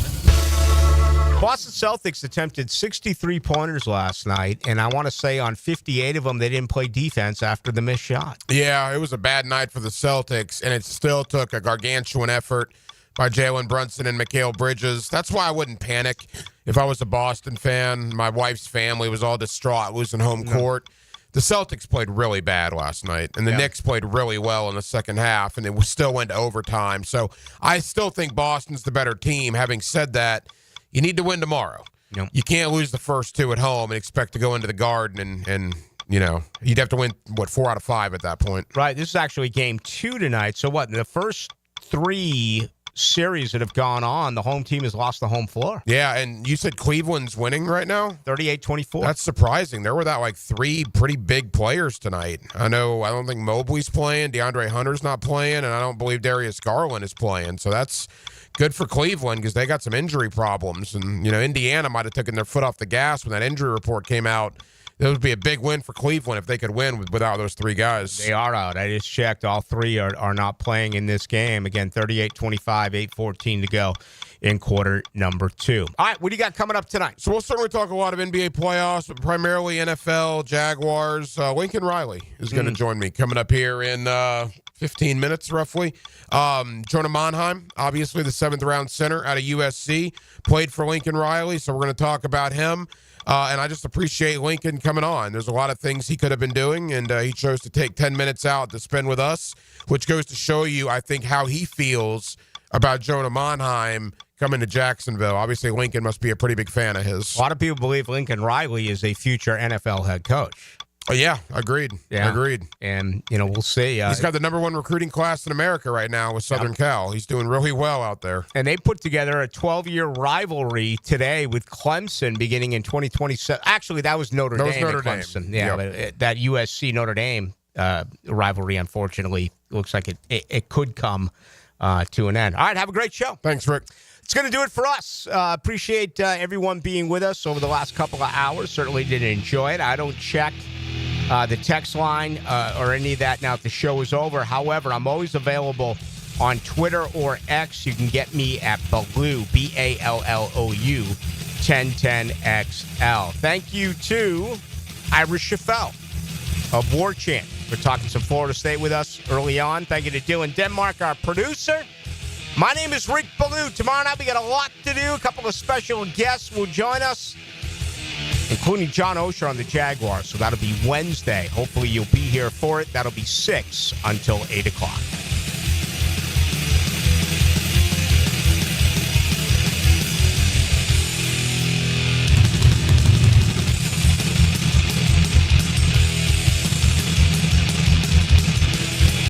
Boston Celtics attempted 63 pointers last night, and I want to say on 58 of them, they didn't play defense after the missed shot. Yeah, it was a bad night for the Celtics, and it still took a gargantuan effort by Jalen Brunson and Mikal Bridges. That's why I wouldn't panic if I was a Boston fan. My wife's family was all distraught losing home court. The Celtics played really bad last night, and the Knicks played really well in the second half, and it still went to overtime. So I still think Boston's the better team. Having said that, you need to win tomorrow. Yep. You can't lose the first 2 at home and expect to go into the Garden and you know, you'd have to win, 4 out of 5 at that point. Right. This is actually game 2 tonight. So what, in the first 3 series that have gone on, the home team has lost the home floor. Yeah, and you said Cleveland's winning right now? 38-24. That's surprising. There were 3 pretty big players tonight. I don't think Mobley's playing, DeAndre Hunter's not playing, and I don't believe Darius Garland is playing. So that's good for Cleveland because they got some injury problems. And, you know, Indiana might have taken their foot off the gas when that injury report came out. It would be a big win for Cleveland if they could win without those 3 guys. They are out. I just checked. All 3 are not playing in this game. Again, 38-25, 8:14 to go in quarter number 2. All right, what do you got coming up tonight? So we'll certainly talk a lot of NBA playoffs, but primarily NFL, Jaguars. Lincoln Riley is going to join me coming up here in 15 minutes, roughly. Jonah Monheim, obviously the 7th-round center out of USC, played for Lincoln Riley, so we're going to talk about him. And I just appreciate Lincoln coming on. There's a lot of things he could have been doing, and he chose to take 10 minutes out to spend with us, which goes to show you, I think, how he feels about Jonah Monheim coming to Jacksonville. Obviously, Lincoln must be a pretty big fan of his. A lot of people believe Lincoln Riley is a future NFL head coach. Yeah, agreed. Yeah. Agreed. And, we'll see. He's got the number 1 recruiting class in America right now with Southern Cal. He's doing really well out there. And they put together a 12-year rivalry today with Clemson beginning in 2027. Actually, that was Notre Dame. That was Notre Dame. Clemson. Yeah, but that USC-Notre Dame rivalry, unfortunately, looks like it could come to an end. All right, have a great show. Thanks, Rick. It's going to do it for us. Appreciate everyone being with us over the last couple of hours. Certainly did enjoy it. I don't check the text line or any of that now that the show is over. However, I'm always available on Twitter or X. You can get me at Ballou, Ballou, 1010XL. Thank you to Irish Chaffel of War Chant for talking some Florida State with us early on. Thank you to Dylan Denmark, our producer. My name is Rick Ballou. Tomorrow night we got a lot to do. A couple of special guests will join us, including John Osher on the Jaguars. So that'll be Wednesday. Hopefully you'll be here for it. That'll be 6 until 8 o'clock.